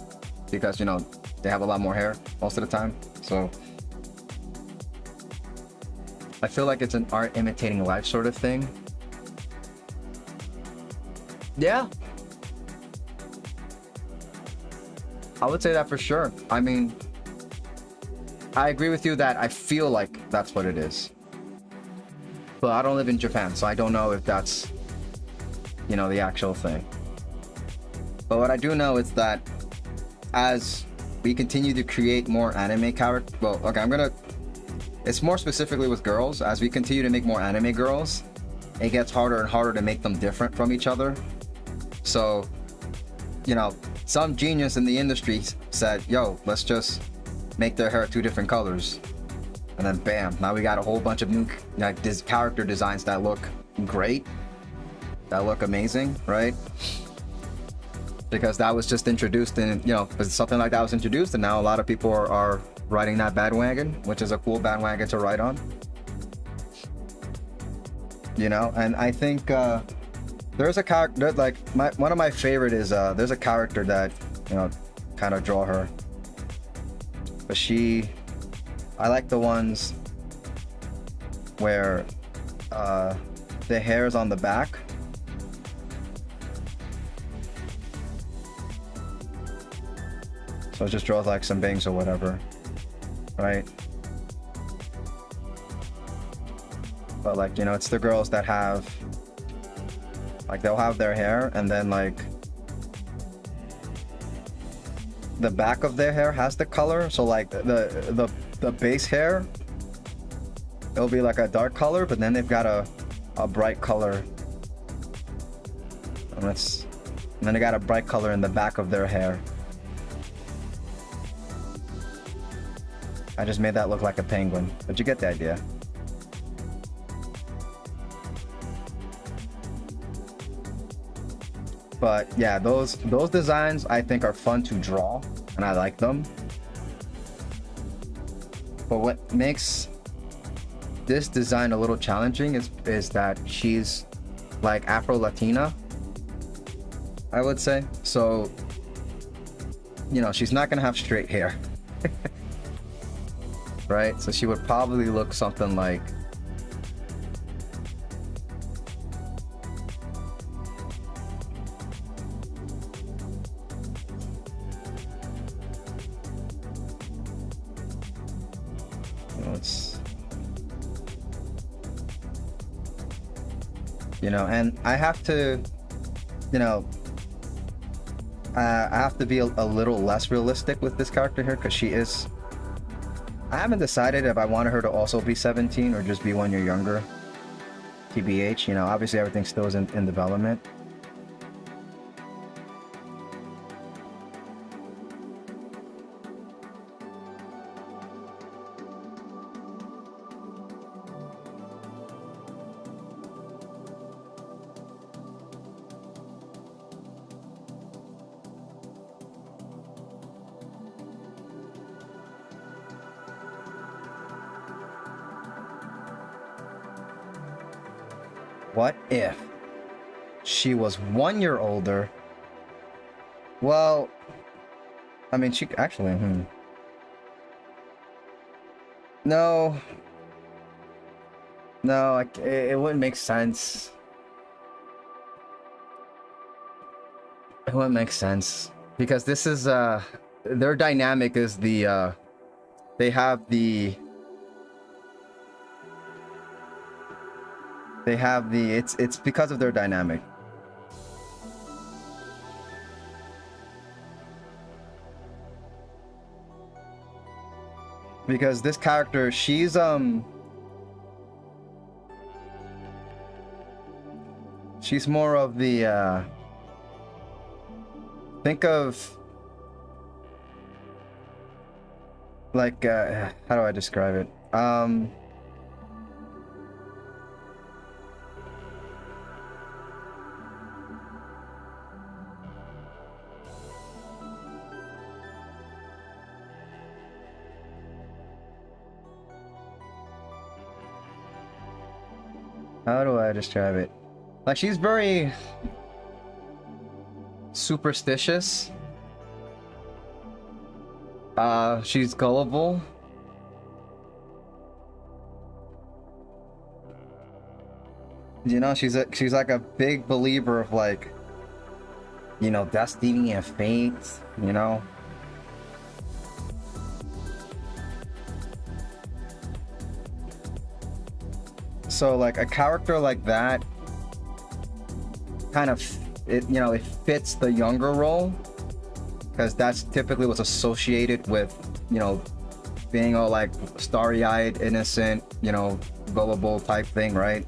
because, you know, they have a lot more hair most of the time. So I feel like it's an art imitating life sort of thing. Yeah. I would say that for sure. I mean, I agree with you that I feel like that's what it is. But I don't live in Japan, so I don't know if that's, you know, the actual thing. But what I do know is that as we continue to create more anime characters, well, okay, it's more specifically with girls. As we continue to make more anime girls, it gets harder and harder to make them different from each other. So, you know, some genius in the industry said, yo, let's just make their hair 2 different colors. And then bam, now we got a whole bunch of new character designs that look great, that look amazing, right? Because that was just introduced, and you know, something like that was introduced, and now a lot of people are riding that bandwagon, which is a cool bandwagon to ride on. You know, and I think there's a character like one of my favorite is there's a character that, you know, kind of draw her, but I like the ones where the hair is on the back. So it just draws like some bangs or whatever, right? But like, you know, it's the girls that have, like, they'll have their hair and then like the back of their hair has the color. So like the base hair, it'll be like a dark color, but then they've got a bright color. And then they got a bright color in the back of their hair. I just made that look like a penguin, but you get the idea. But yeah, those designs I think are fun to draw, and I like them. But what makes this design a little challenging is that she's like Afro-Latina, I would say. So, you know, she's not gonna have straight hair. Right? So she would probably look something like you know, and I have to, you know, I have to be a little less realistic with this character here because she is, I haven't decided if I wanted her to also be 17 or just be 1 year younger. TBH, you know, obviously everything still is in development. What if she was 1 year older? Well, I mean, she actually, No, it wouldn't make sense. It wouldn't make sense because this is their dynamic is the they have the it's because of their dynamic. Because this character, she's more of the think of like how do I describe it? How do I describe it? Like she's very superstitious. She's gullible. You know, she's like a big believer of, like, you know, destiny and fate, you know. So like a character like that kind of, it, you know, it fits the younger role, because that's typically what's associated with, you know, being all like starry-eyed, innocent, you know, gullible type thing, right?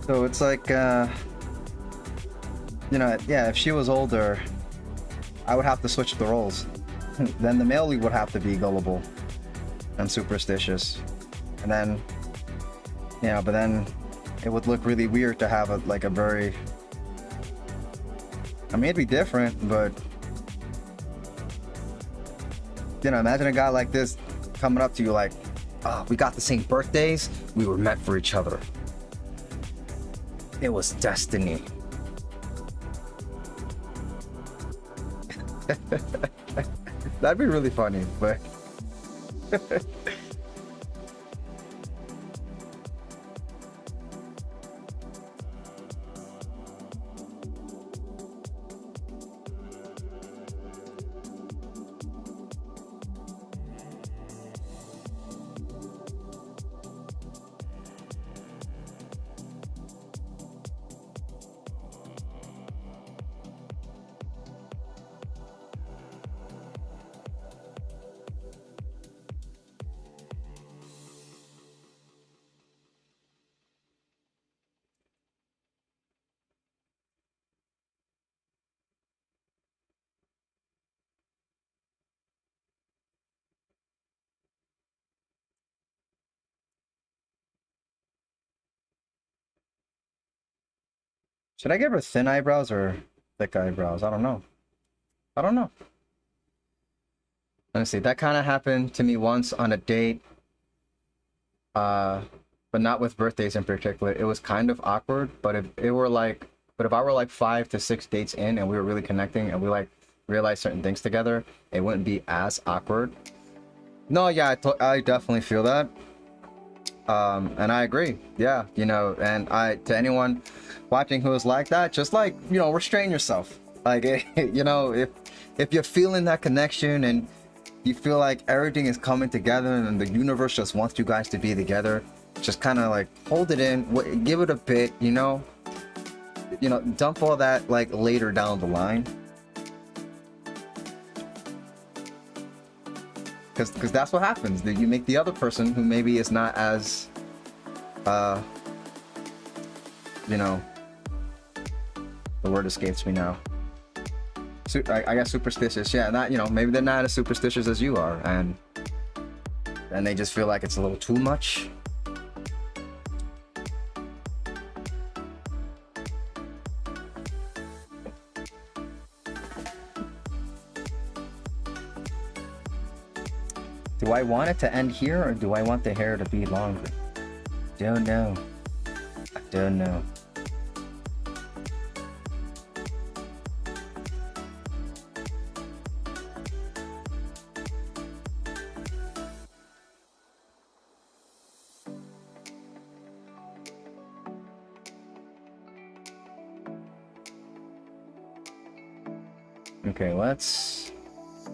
So it's like, you know, yeah, if she was older, I would have to switch the roles. Then the male lead would have to be gullible and superstitious. And then, you know, but then it would look really weird to have a, like a very, I mean, it'd be different, but, you know, imagine a guy like this coming up to you like, oh, we got the same birthdays, we were meant for each other. It was destiny. That'd be really funny, but should I give her thin eyebrows or thick eyebrows? I don't know. I don't know. Let me see. That kind of happened to me once on a date, but not with birthdays in particular. It was kind of awkward, but if it were like, but if I were like 5 to 6 dates in and we were really connecting and we like realized certain things together, it wouldn't be as awkward. No, yeah, I definitely feel that. And I agree. Yeah, you know, and to anyone watching who is like that, just like, you know, restrain yourself. Like, you know, if you're feeling that connection and you feel like everything is coming together and the universe just wants you guys to be together, just kind of like hold it in, give it a bit, you know, dump all that like later down the line. Because that's what happens. That you make the other person who maybe is not as, you know, the word escapes me now. I guess superstitious. Yeah, not, you know, maybe they're not as superstitious as you are, and they just feel like it's a little too much. Do I want it to end here, or do I want the hair to be longer? Don't know. I don't know. Okay, let's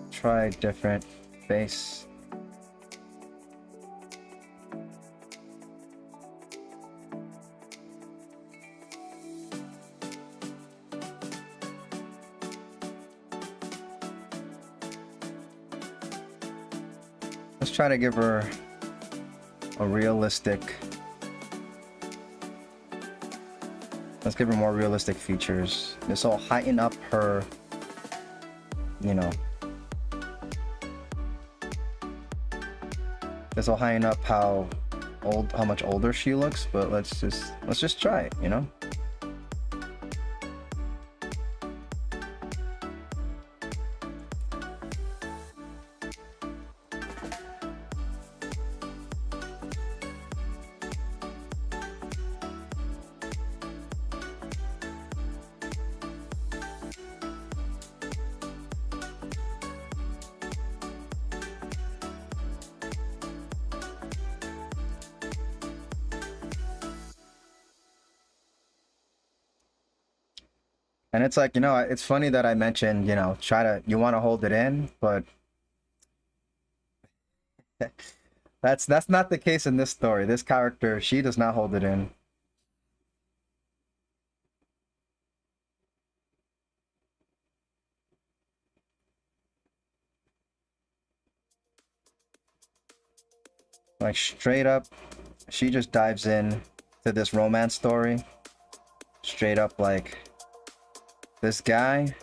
try a different face. Let's try to give her a realistic. Let's give her more realistic features. This will heighten up her, you know. This will heighten up how much older she looks. But let's just try it, you know. And it's like, you know, it's funny that I mentioned, you know, you want to hold it in, but that's not the case in this story. This character, she does not hold it in. Like straight up, she just dives in to this romance story. Straight up like, this guy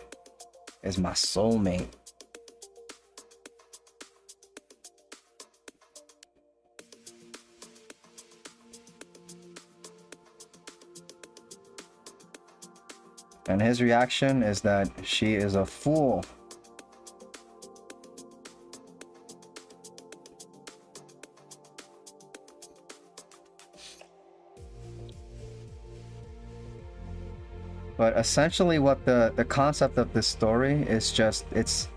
is my soulmate. And his reaction is that she is a fool. But essentially what the concept of this story is just, it's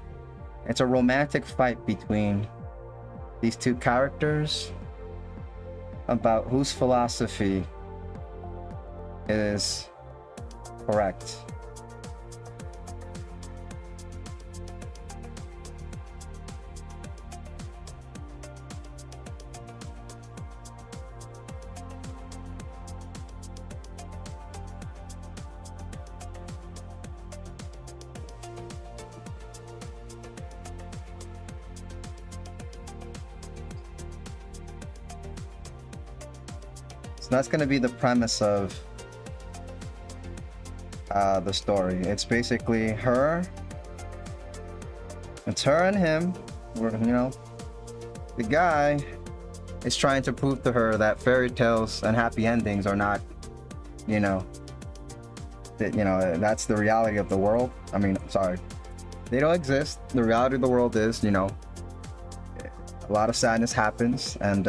a romantic fight between these two characters about whose philosophy is correct. So that's going to be the premise of the story. It's basically her. It's her and him. You know, the guy is trying to prove to her that fairy tales and happy endings are not, you know, that, you know, that's the reality of the world. I mean, sorry, they don't exist. The reality of the world is, you know, a lot of sadness happens, and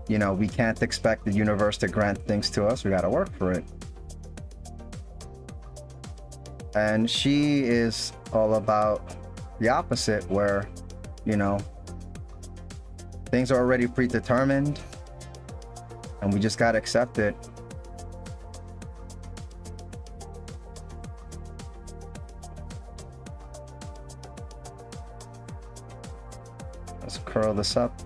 you know, we can't expect the universe to grant things to us. We gotta work for it. And she is all about the opposite, where, you know, things are already predetermined and we just gotta accept it. Let's curl this up.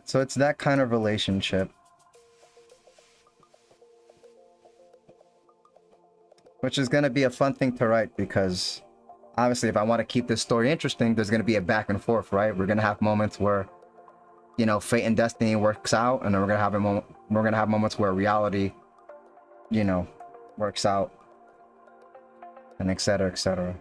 So it's that kind of relationship. Which is going to be a fun thing to write, because obviously if I want to keep this story interesting, there's going to be a back and forth, right? We're going to have moments where, you know, fate and destiny works out, and then we're going to have moments where reality, you know, works out, and etc., etc.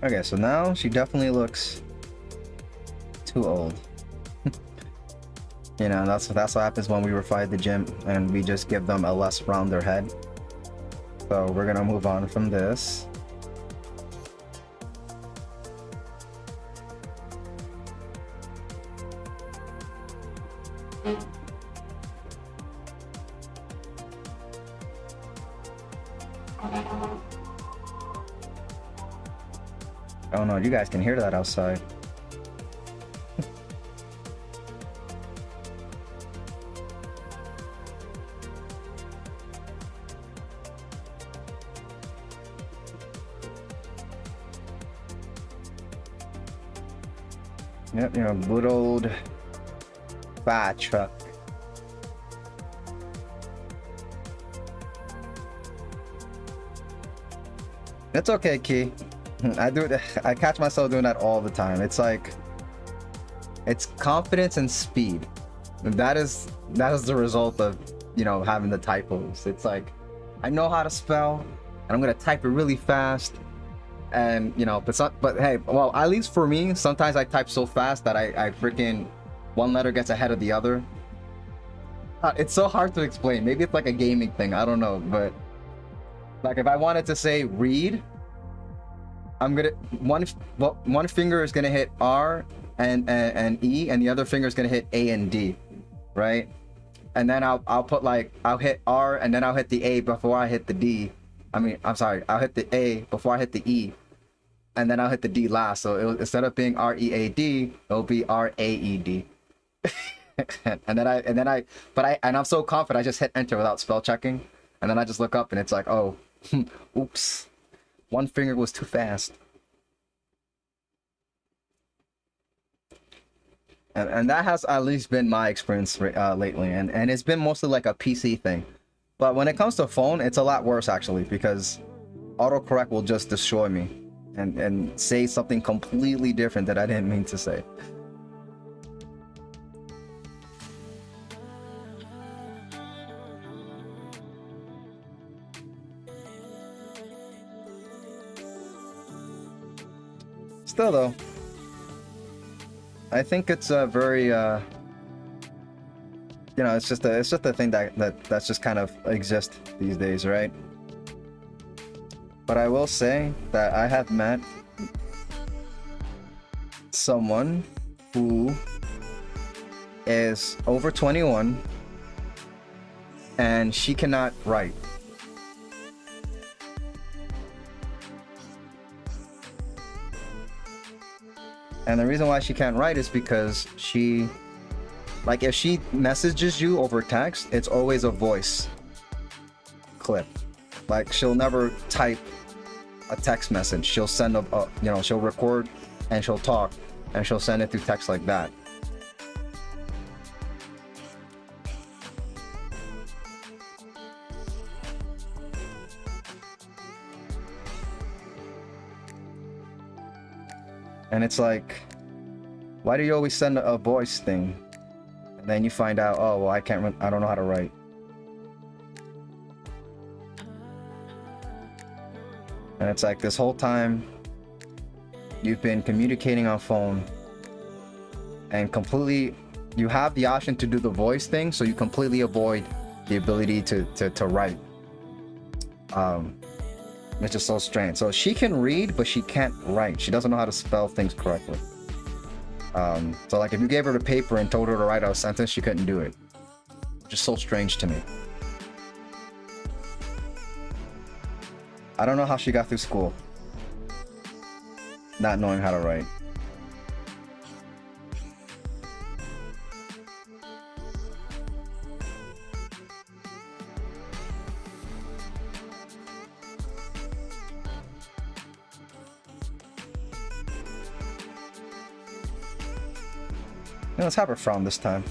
Okay, so now she definitely looks too old. You know, that's what happens when we refine the gym and we just give them a less rounder head. So we're gonna move on from this. Oh no, you guys can hear that outside. Yep, you know, good old fire truck. It's okay, Key. I do it. I catch myself doing that all the time. It's like, it's confidence and speed. That is the result of, you know, having the typos. It's like, I know how to spell, and I'm gonna type it really fast. And you know, but hey, well, at least for me, sometimes I type so fast that I freaking one letter gets ahead of the other. It's so hard to explain. Maybe it's like a gaming thing. I don't know, but like if I wanted to say read, I'm gonna one finger is gonna hit R and E, and the other finger is gonna hit A and D, right? And then I'll put like I'll hit R and then I'll hit the A before I hit the D. I'm sorry, I'll hit the A before I hit the E, and then I'll hit the D last. So instead of being READ, it'll be RAED. and I'm so confident I just hit enter without spell checking, and then I just look up and it's like, oh, oops, one finger was too fast. And that has at least been my experience lately, and it's been mostly like a PC thing. But when it comes to phone, it's a lot worse actually, because autocorrect will just destroy me and say something completely different that I didn't mean to say. Still though, I think it's a very you know, it's just a thing that's just kind of exists these days, right? But I will say that I have met someone who is over 21 and she cannot write. And the reason why she can't write is because she, like, if she messages you over text, it's always a voice clip. Like, she'll never type a text message. She'll send you know, she'll record and she'll talk and she'll send it through text like that. And it's like, why do you always send a voice thing? And then you find out, oh, well, I don't know how to write. And it's like, this whole time, you've been communicating on phone and completely, you have the option to do the voice thing, so you completely avoid the ability to write. Which is so strange. So she can read, but she can't write. She doesn't know how to spell things correctly. So like if you gave her the paper and told her to write out a sentence, she couldn't do it. Just so strange to me. I don't know how she got through school not knowing how to write. Let's have her frown this time.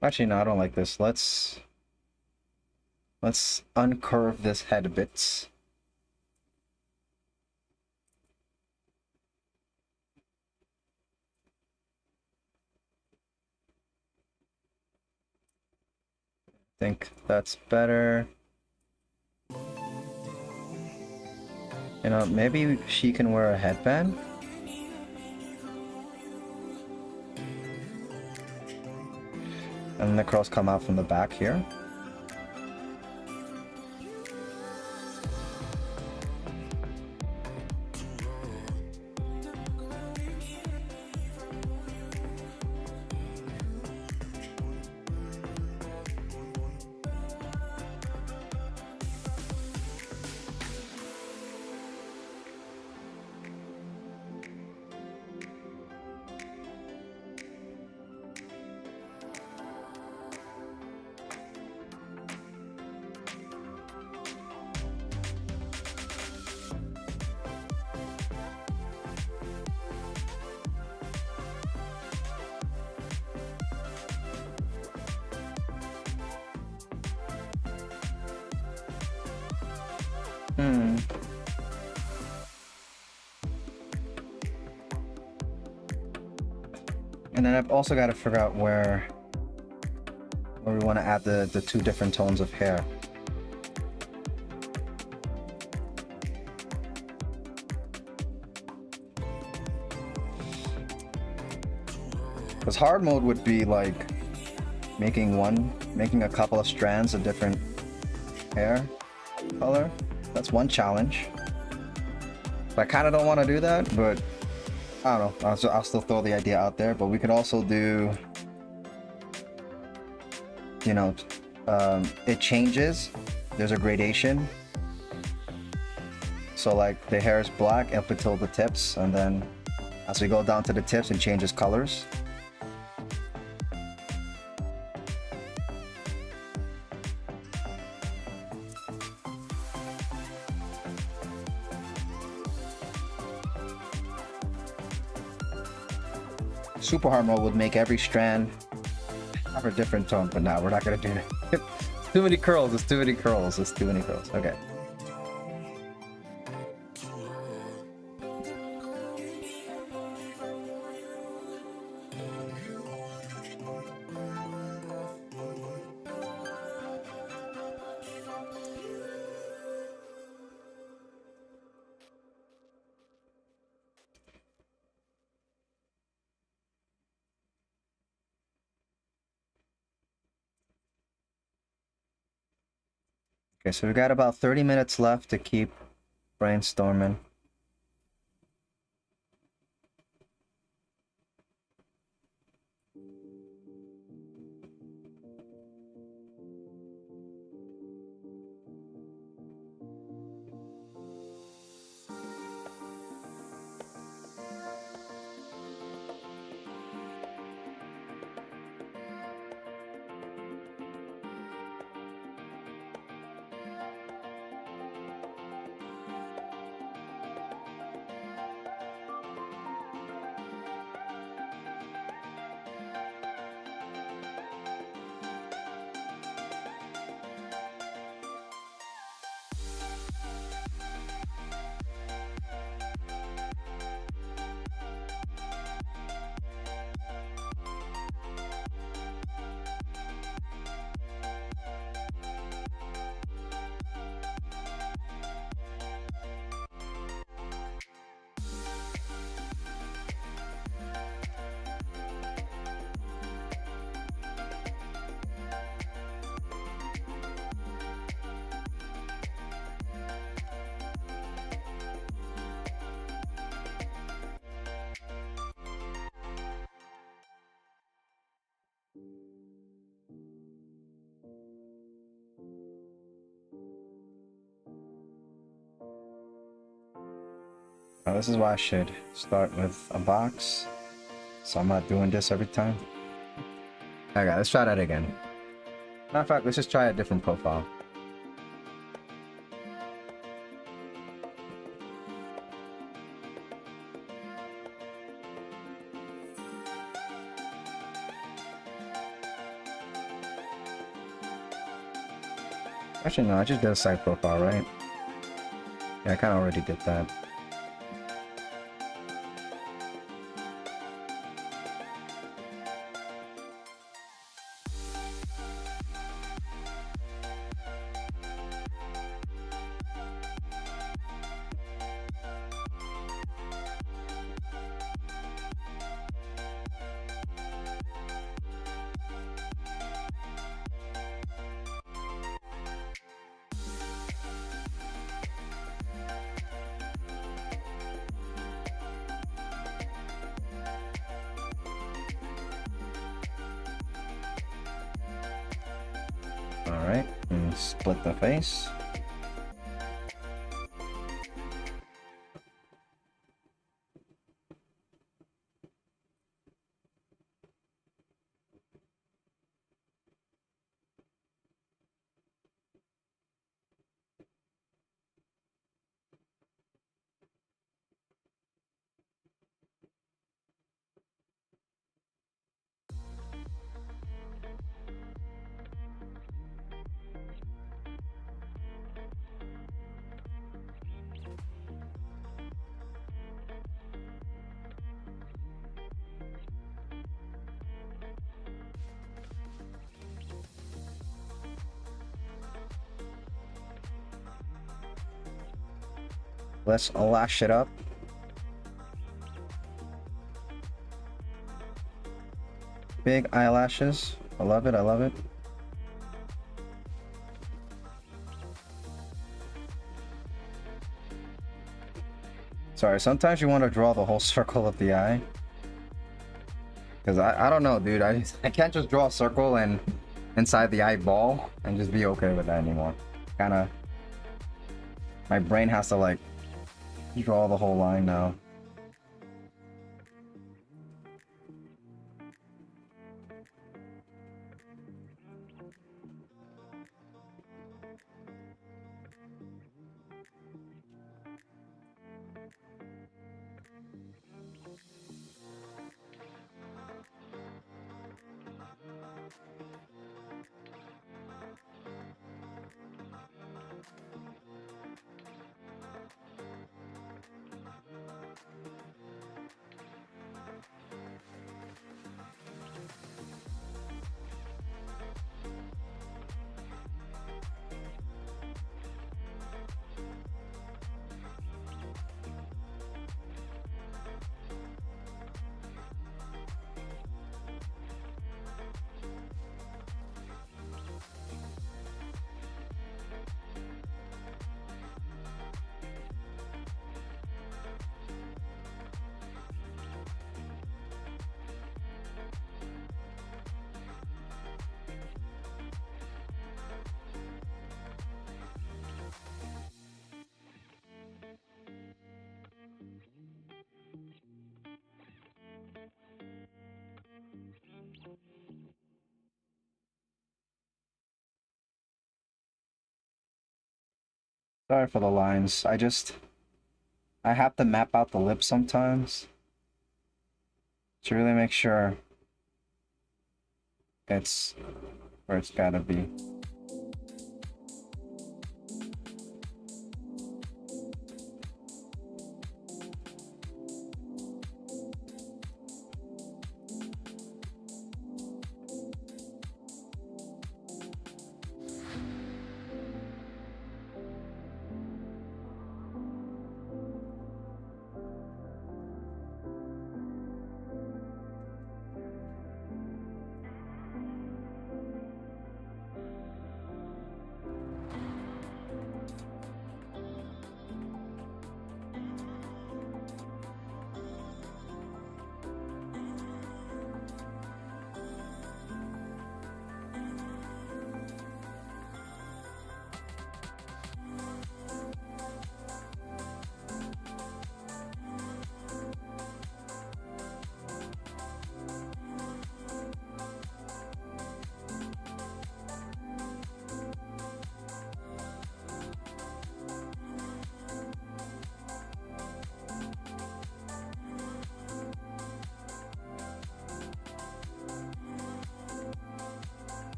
Actually, no, I don't like this. Let's uncurve this head a bit. think that's better. You know, maybe she can wear a headband. And the curls come out from the back here. And then I've also got to figure out where we want to add the two different tones of hair. Because hard mode would be like making a couple of strands of different hair color. That's one challenge. I kind of don't want to do that, but I don't know. I'll still throw the idea out there. But we could also do, you know, it changes. There's a gradation. So like the hair is black up until the tips, and then as we go down to the tips, it changes colors. Super hard mode would make every strand have a different tone, but now we're not gonna do that. Too many curls, it's too many curls, it's too many curls. Okay. Okay, so we got about 30 minutes left to keep brainstorming. Now, this is why I should start with a box, so I'm not doing this every time. Okay, let's try that again. Matter of fact, let's just try a different profile. Actually, no, I just did a side profile, right? Yeah, I kind of already did that. Alright, and split the face. Let's lash it up. Big eyelashes. I love it, I love it. Sorry, sometimes you want to draw the whole circle of the eye. Because I don't know, dude. I can't just draw a circle and inside the eyeball and just be okay with that anymore. Kinda... My brain has to, like, draw the whole line now. Sorry for the lines. I have to map out the lips sometimes to really make sure it's where it's gotta be.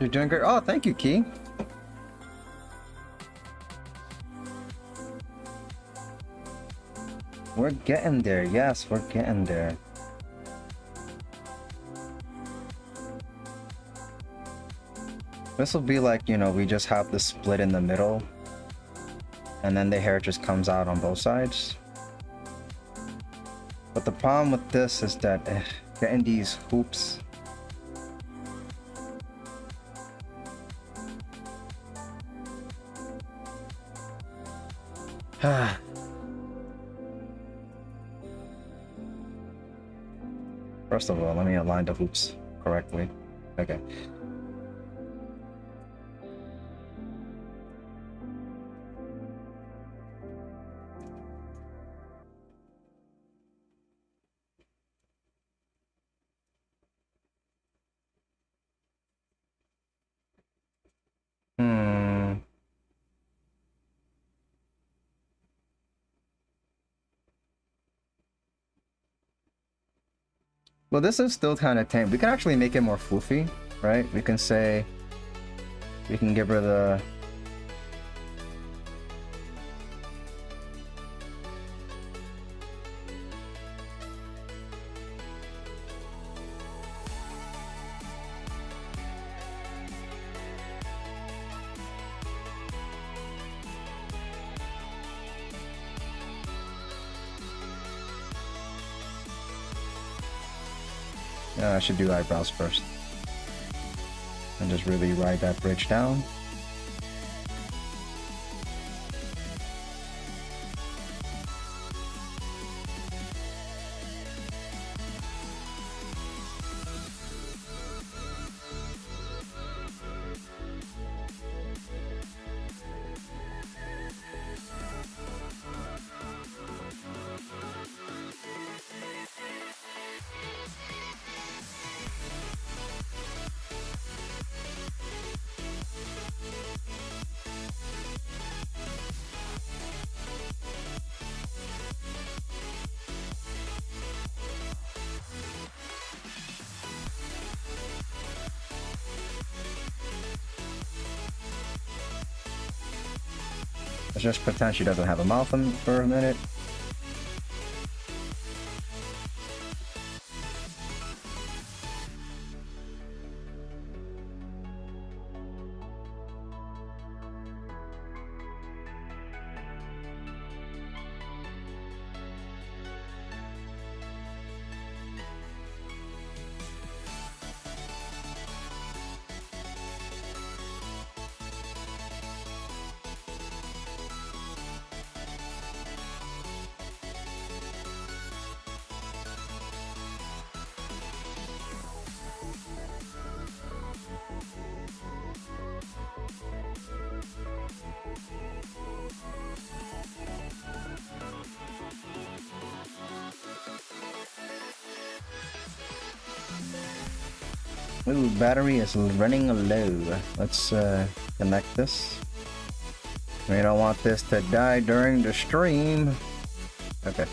You're doing great. Oh, thank you, Key. We're getting there. Yes, we're getting there. This will be like, you know, we just have the split in the middle, and then the hair just comes out on both sides. But the problem with this is that getting these hoops. First of all, let me align the hoops correctly. Okay. Well, this is still kind of tame. We can actually make it more floofy, right? We can say, we can give her the... I should do eyebrows first. And just really ride that bridge down. Let's just pretend she doesn't have a mouth for a minute. Ooh, battery is running low. Let's connect this. We don't want this to die during the stream. Okay.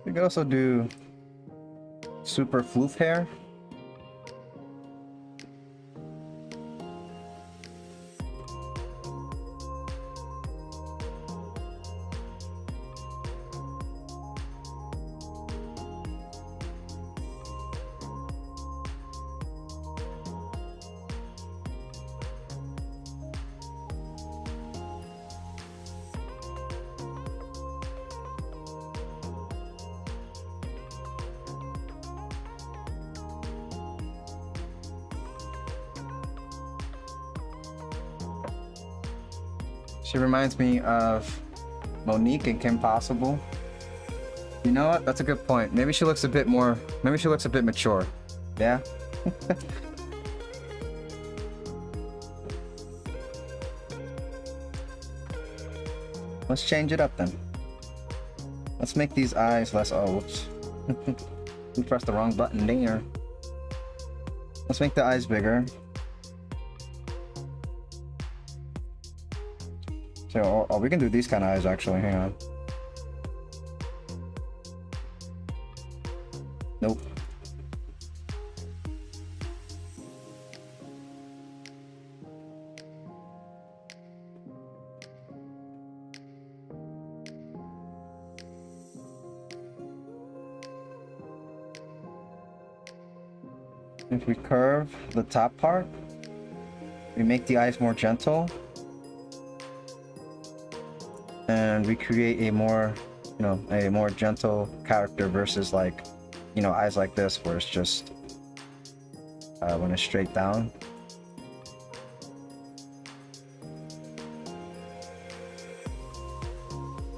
We could also do super floof hair. She reminds me of Monique and Kim Possible. You know what? That's a good point. Maybe she looks a bit more. Maybe she looks a bit mature. Yeah. Let's change it up then. Let's make these eyes less. Oh, whoops. We pressed the wrong button there. Let's make the eyes bigger. So, oh, we can do these kind of eyes actually. Hang on. Nope. If we curve the top part, we make the eyes more gentle. And we create a more, a more gentle character versus like, eyes like this where it's just when it's straight down.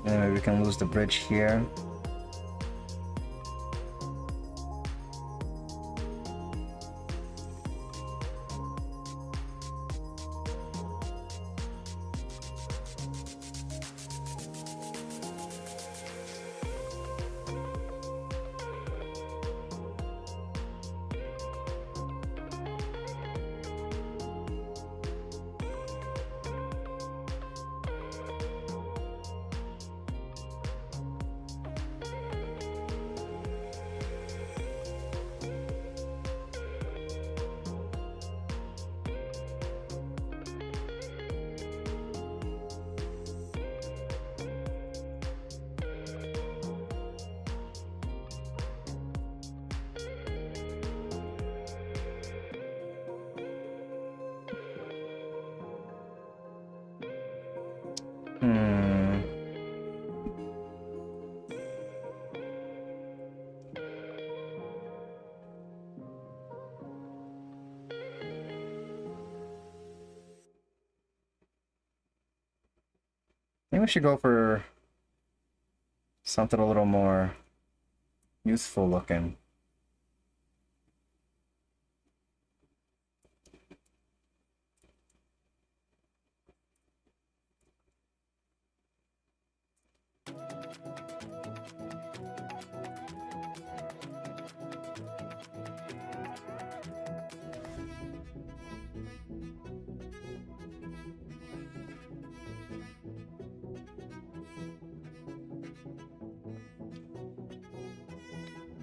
And then maybe we can lose the bridge here. I think we should go for something a little more youthful looking.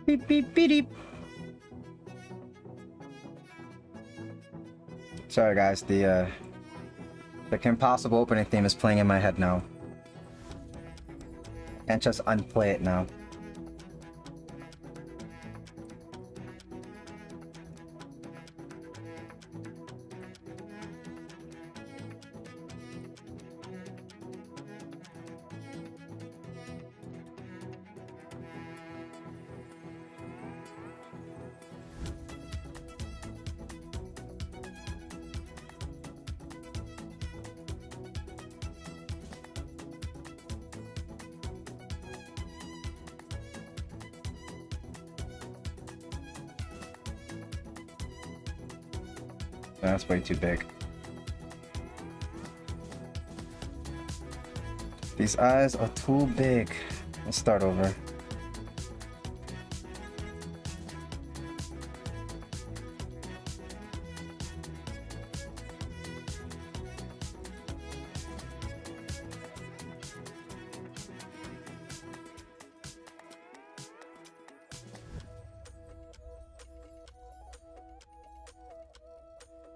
Beep, beep, beep, beep. Sorry guys, the Kim Possible opening theme is playing in my head now. Can't just unplay it now. That's way too big. These eyes are too big. Let's start over.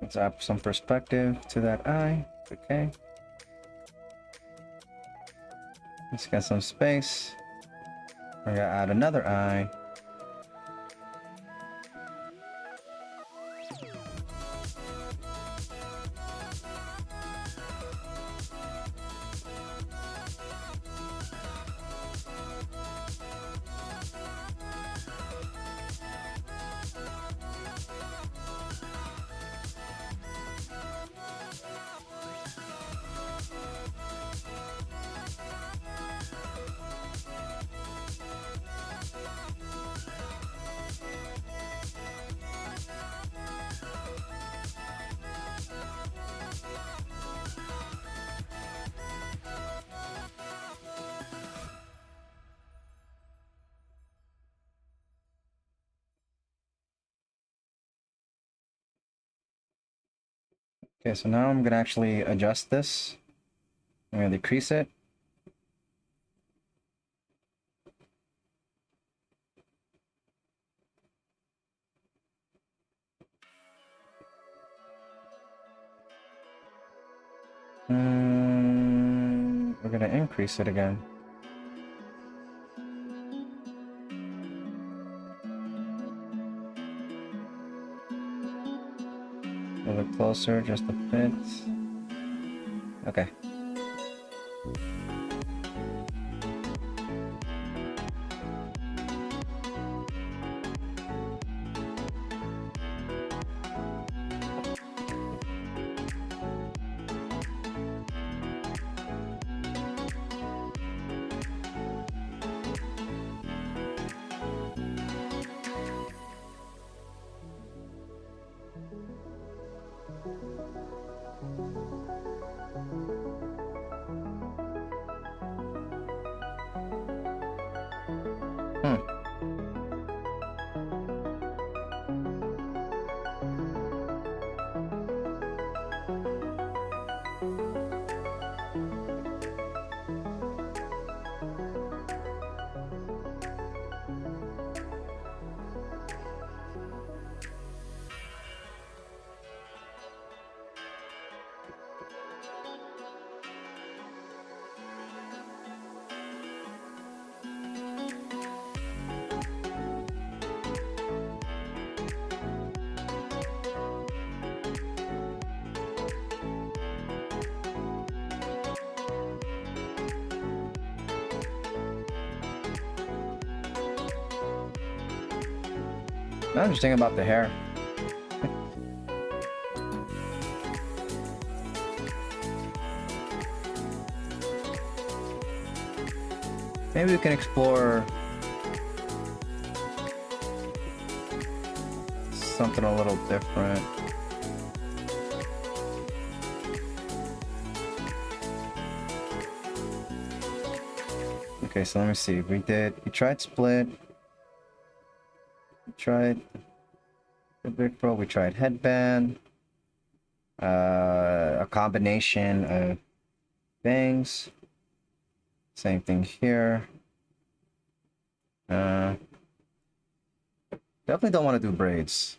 Let's add some perspective to that eye. Okay. Let's get some space. We're gonna add another eye. Okay, so now I'm gonna actually adjust this. I'm gonna decrease it. We're gonna increase it again. A little closer, just a bit. Okay. I'm just thinking about the hair. Maybe we can explore something a little different. Okay, so let me see. We tried split. We tried the big pro. We tried headband. A combination of things. Same thing here. Definitely don't want to do braids.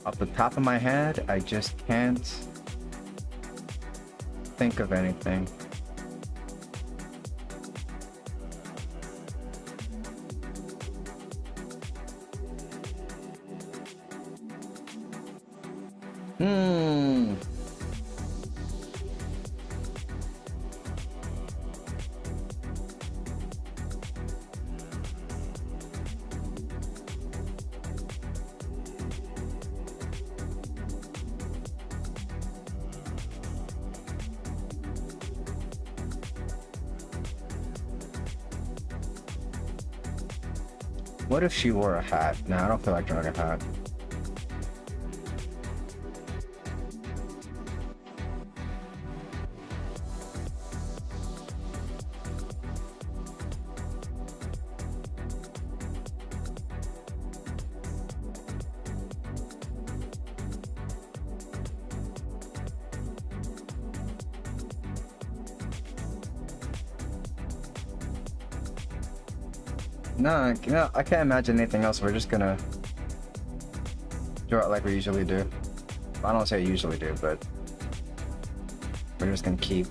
Off the top of my head, I just can't think of anything. What if she wore a hat? Nah, I don't feel like drawing a hat. No, I can't imagine anything else. We're just gonna draw it like we usually do. I don't say usually do, but we're just gonna keep.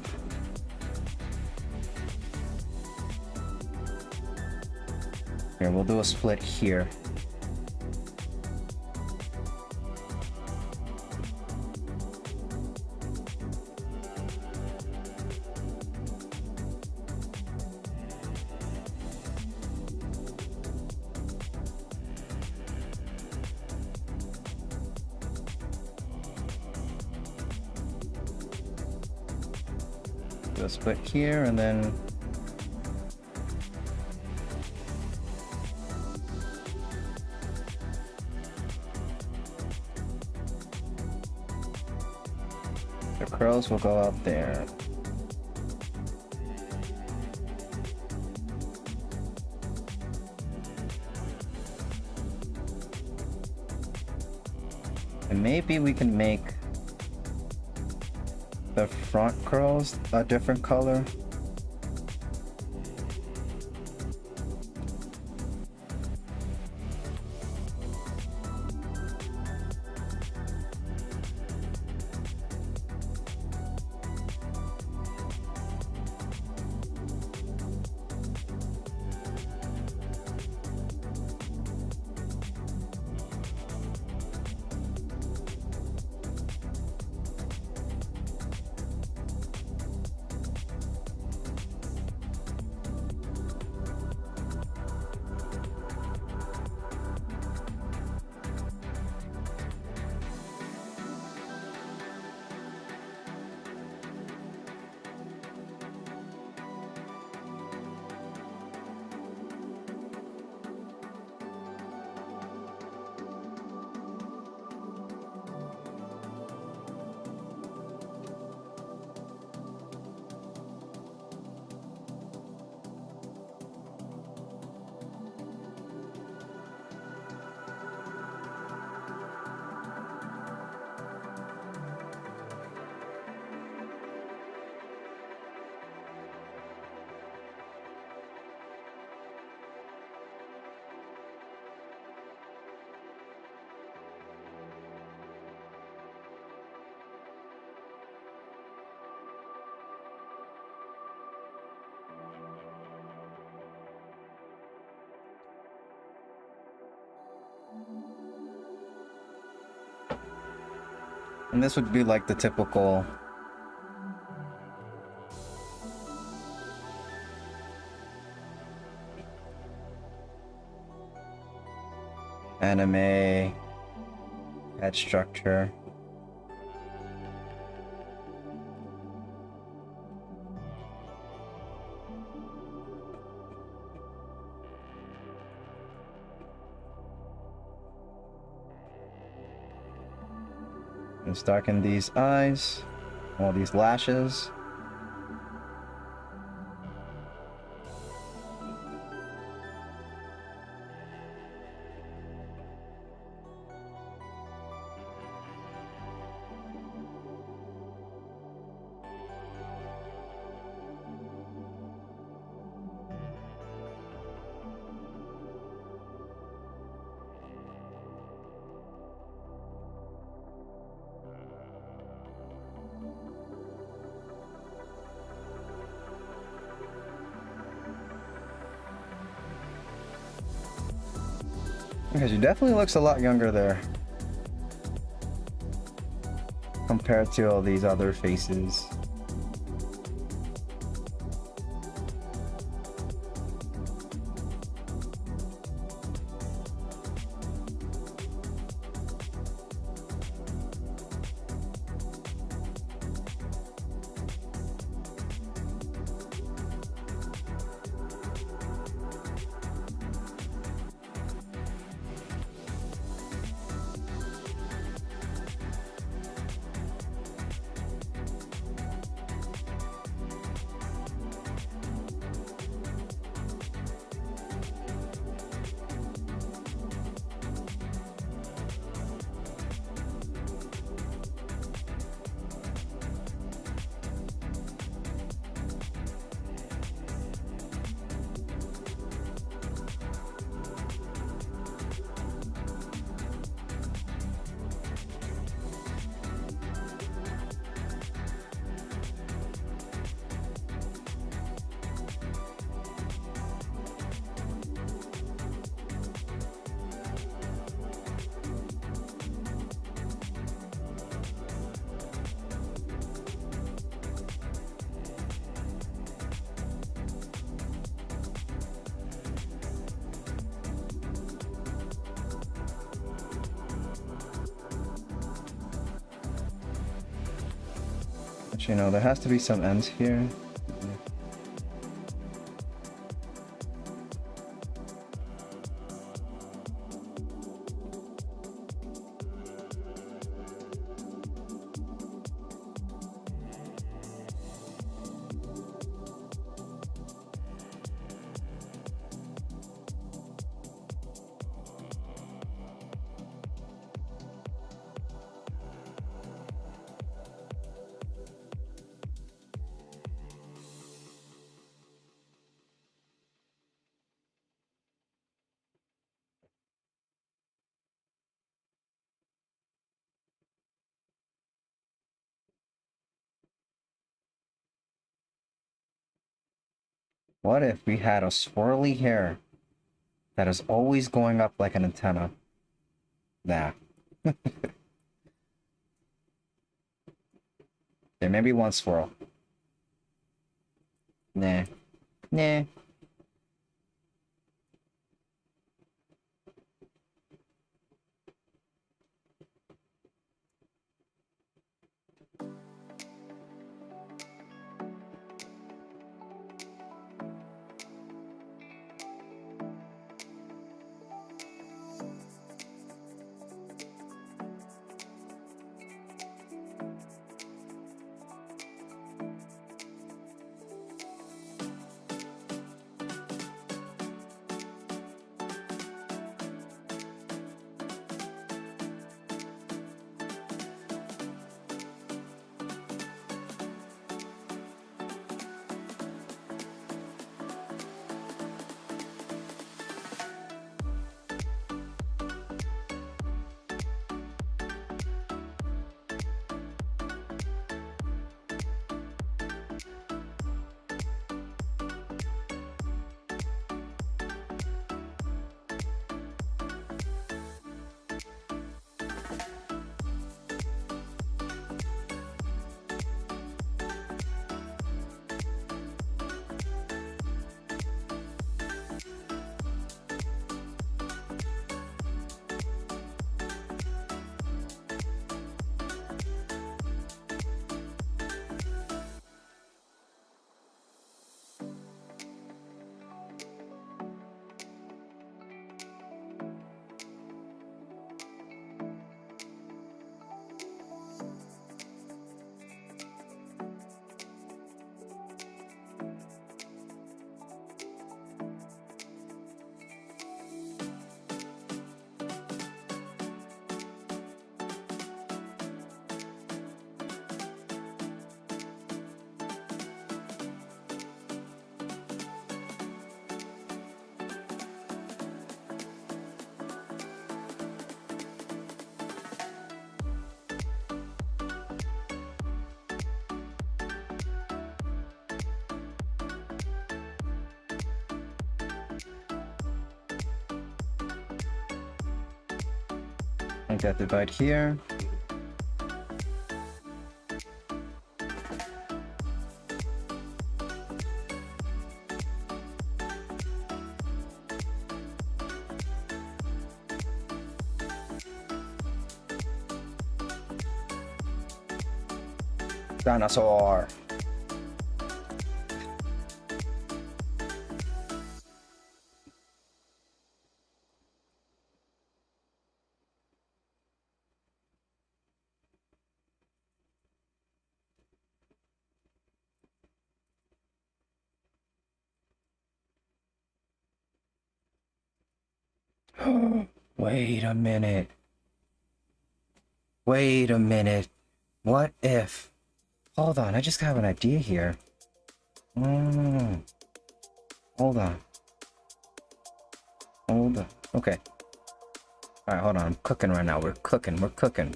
Here, we'll do a split here. Do a split here, and then the curls will go out there. And maybe we can make the front curls a different color. And this would be like the typical anime head structure. Let's darken these eyes, all these lashes. Because she definitely looks a lot younger there compared to all these other faces. But you know, there has to be some ends here. What if we had a swirly hair that is always going up like an antenna? Nah. There may be one swirl. Nah. Nah. Make that divide here. Dinosaur. Wait a minute. Wait a minute. What if? Hold on, I just have an idea here. Hold on. Hold on. Okay. Alright, hold on. I'm cooking right now. We're cooking. We're cooking.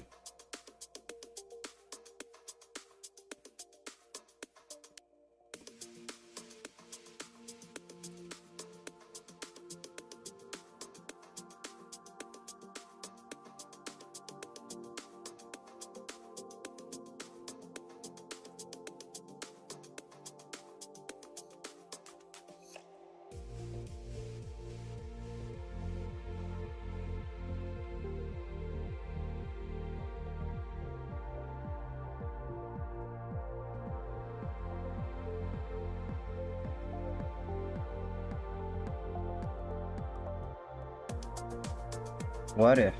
What if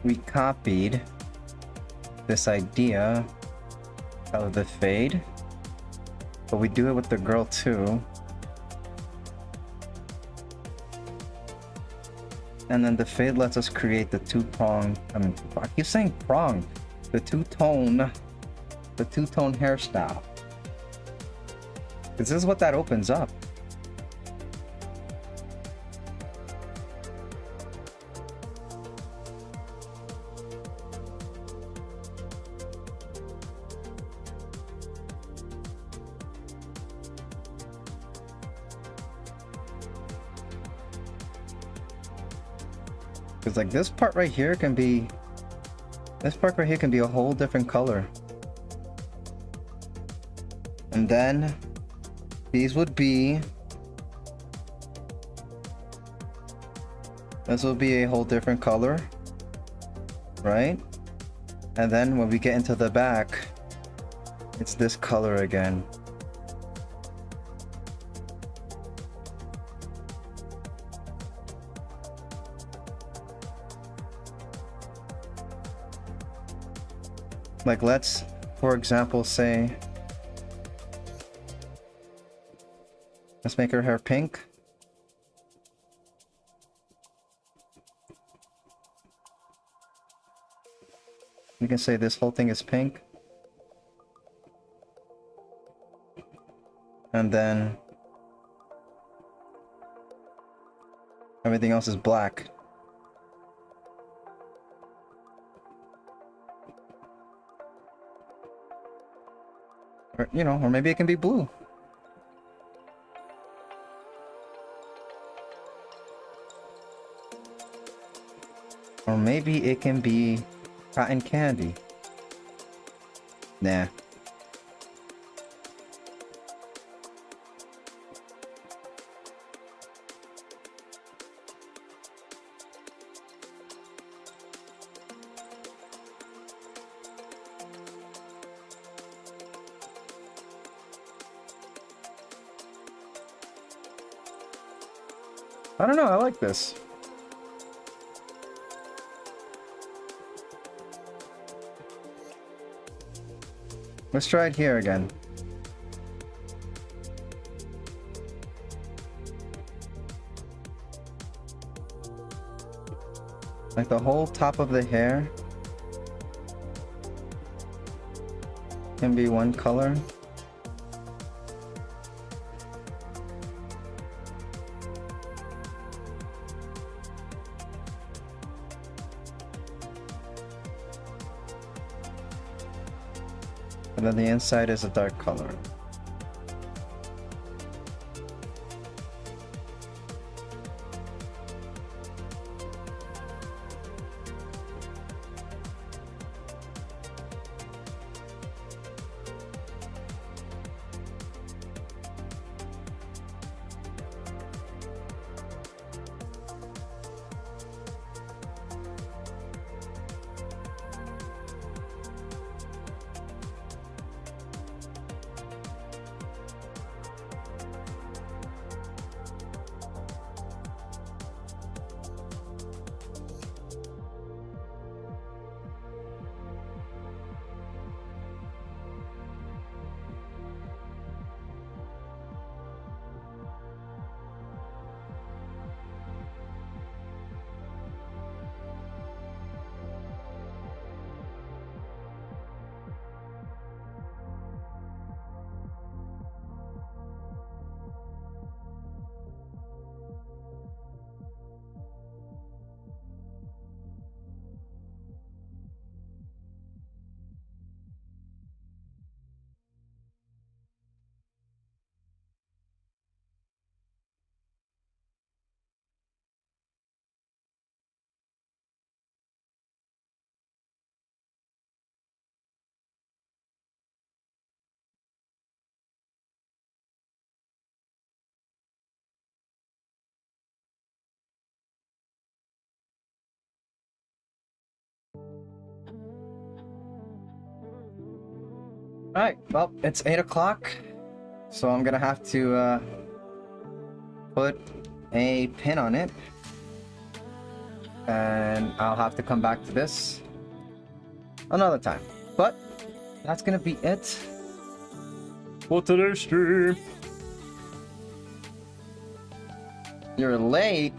we copied this idea of the fade, but we do it with the girl too, and then the fade lets us create the two-prong, I keep saying prong, the two-tone hairstyle. This is what that opens up. Because like this part right here can be a whole different color. And then these would be, this will be a whole different color, right? And then when we get into the back, it's this color again. Like let's, for example, say, let's make her hair pink. We can say this whole thing is pink. And then everything else is black. Or, you know, or maybe it can be blue. Or maybe it can be cotton candy. Nah. I don't know, I like this. Let's try it here again. Like the whole top of the hair can be one color. And then the inside is a dark color. Alright, well, it's 8 o'clock, so I'm gonna have to put a pin on it, and I'll have to come back to this another time. But that's gonna be it for today's stream. You're late?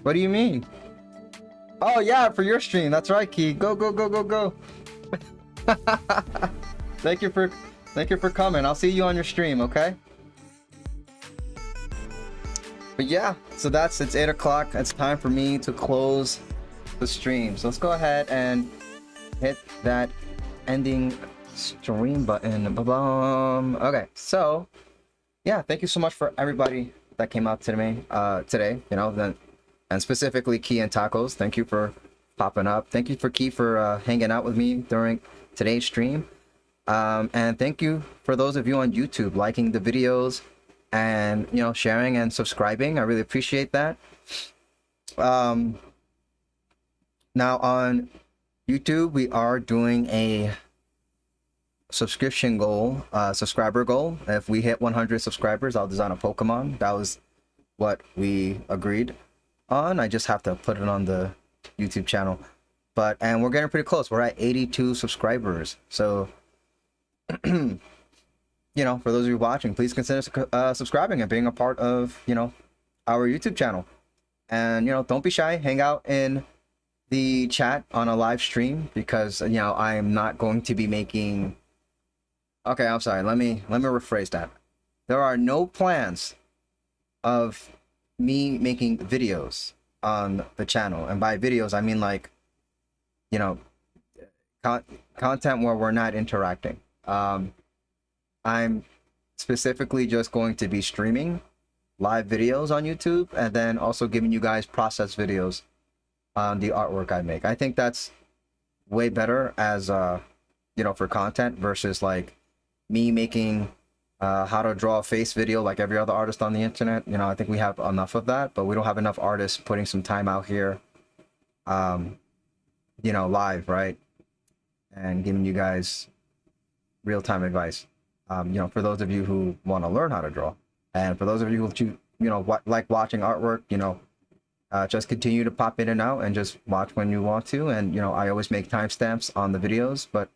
What do you mean? Oh yeah, for your stream. That's right, Key. Go, go, go, go, go. Thank you for coming. I'll see you on your stream, okay? But yeah, so it's 8 o'clock. It's time for me to close the stream. So let's go ahead and hit that ending stream button. Ba-bum. Okay, so yeah, thank you so much for everybody that came out to me today, you know, and specifically Key and Tacos. Thank you for popping up. Thank you for Key for hanging out with me during today's stream. And thank you for those of you on YouTube liking the videos and, you know, sharing and subscribing. I really appreciate that. Now on YouTube, we are doing a subscription goal, subscriber goal. If we hit 100 subscribers, I'll design a Pokemon. That was what we agreed on. I just have to put it on the YouTube channel. And we're getting pretty close. We're at 82 subscribers. So, you know, for those of you watching, please consider subscribing and being a part of, you know, our YouTube channel. And, you know, don't be shy. Hang out in the chat on a live stream, because, you know, I am not going to be making... Okay, I'm sorry. Let me rephrase that. There are no plans of me making videos on the channel. And by videos, I mean, like, you know, content where we're not interacting. I'm specifically just going to be streaming live videos on YouTube, and then also giving you guys process videos on the artwork I make. I think that's way better as you know, for content, versus like me making how to draw a face video like every other artist on the internet. You know, I think we have enough of that, but we don't have enough artists putting some time out here, you know, live, right, and giving you guys real-time advice. You know, for those of you who want to learn how to draw, and for those of you who, you know, like watching artwork, you know, just continue to pop in and out and just watch when you want to. And, you know, I always make timestamps on the videos, but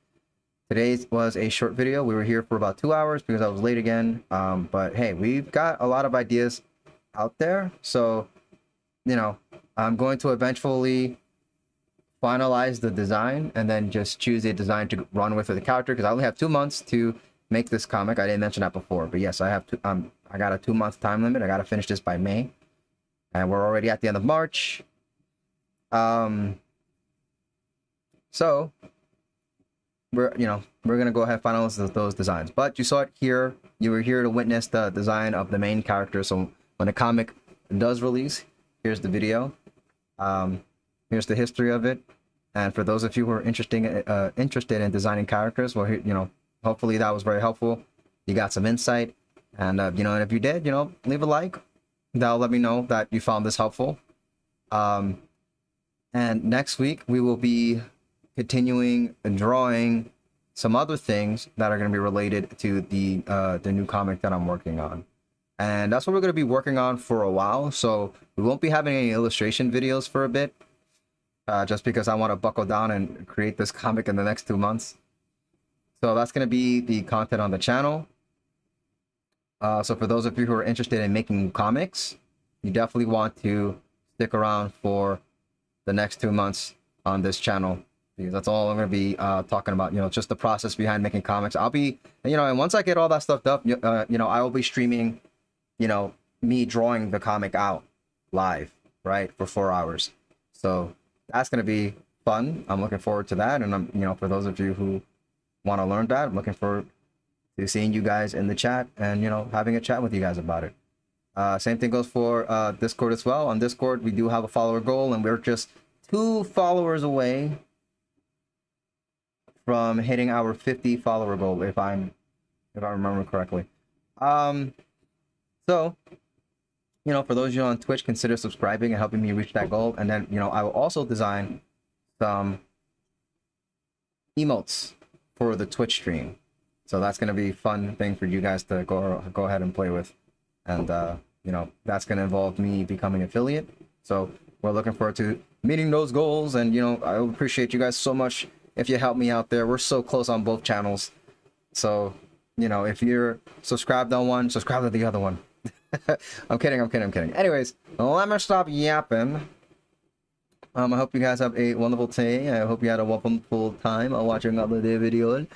today was a short video. We were here for about 2 hours because I was late again. But hey, we've got a lot of ideas out there. So, you know, I'm going to eventually finalize the design and then just choose a design to run with the character, because I only have 2 months to make this comic. I didn't mention that before, but yes, I have to, I got a 2-month time limit. I got to finish this by May, and we're already at the end of March. So we're gonna go ahead and finalize those designs. But you saw it here. You were here to witness the design of the main character. So when the comic does release, here's the video. Here's the history of it. And for those of you who are interested in designing characters, well, you know, hopefully that was very helpful. You got some insight, and you know, and if you did, you know, leave a like. That'll let me know that you found this helpful. And next week we will be continuing drawing some other things that are going to be related to the new comic that I'm working on. And that's what we're going to be working on for a while. So we won't be having any illustration videos for a bit, just because I want to buckle down and create this comic in the next 2 months. So that's going to be the content on the channel. So for those of you who are interested in making comics, you definitely want to stick around for the next 2 months on this channel, because that's all I'm going to be talking about, you know, just the process behind making comics. I'll be, you know, and once I get all that stuff up, you know, I will be streaming, you know, me drawing the comic out live, right, for 4 hours. So that's going to be fun. I'm looking forward to that. And I'm, you know, for those of you who want to learn that, I'm looking forward to seeing you guys in the chat and, you know, having a chat with you guys about it. Same thing goes for Discord as well. On Discord, we do have a follower goal, and we're just 2 followers away from hitting our 50 follower goal, if I remember correctly. So, you know, for those of you on Twitch, consider subscribing and helping me reach that goal. And then, you know, I will also design some emotes for the Twitch stream. So that's going to be a fun thing for you guys to go ahead and play with. and you know, that's going to involve me becoming affiliate. So we're looking forward to meeting those goals, and you know, I appreciate you guys so much if you help me out there. We're so close on both channels, so you know, if you're subscribed on one, subscribe to the other one. I'm kidding. Anyways, let me stop yapping. I hope you guys have a wonderful day. I hope you had a wonderful time watching other day videos.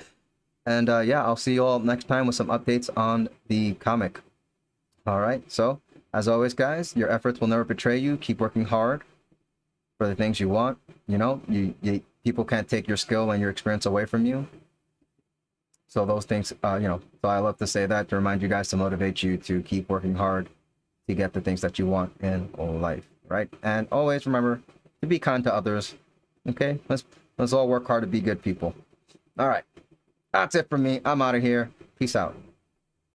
And yeah, I'll see you all next time with some updates on the comic. All right. So as always, guys, your efforts will never betray you. Keep working hard for the things you want. You know, people can't take your skill and your experience away from you. So those things, you know, so I love to say that to remind you guys, to motivate you to keep working hard to get the things that you want in life, right? And always remember to be kind to others. Okay, let's all work hard to be good people. All right, that's it for me. I'm out of here. Peace out.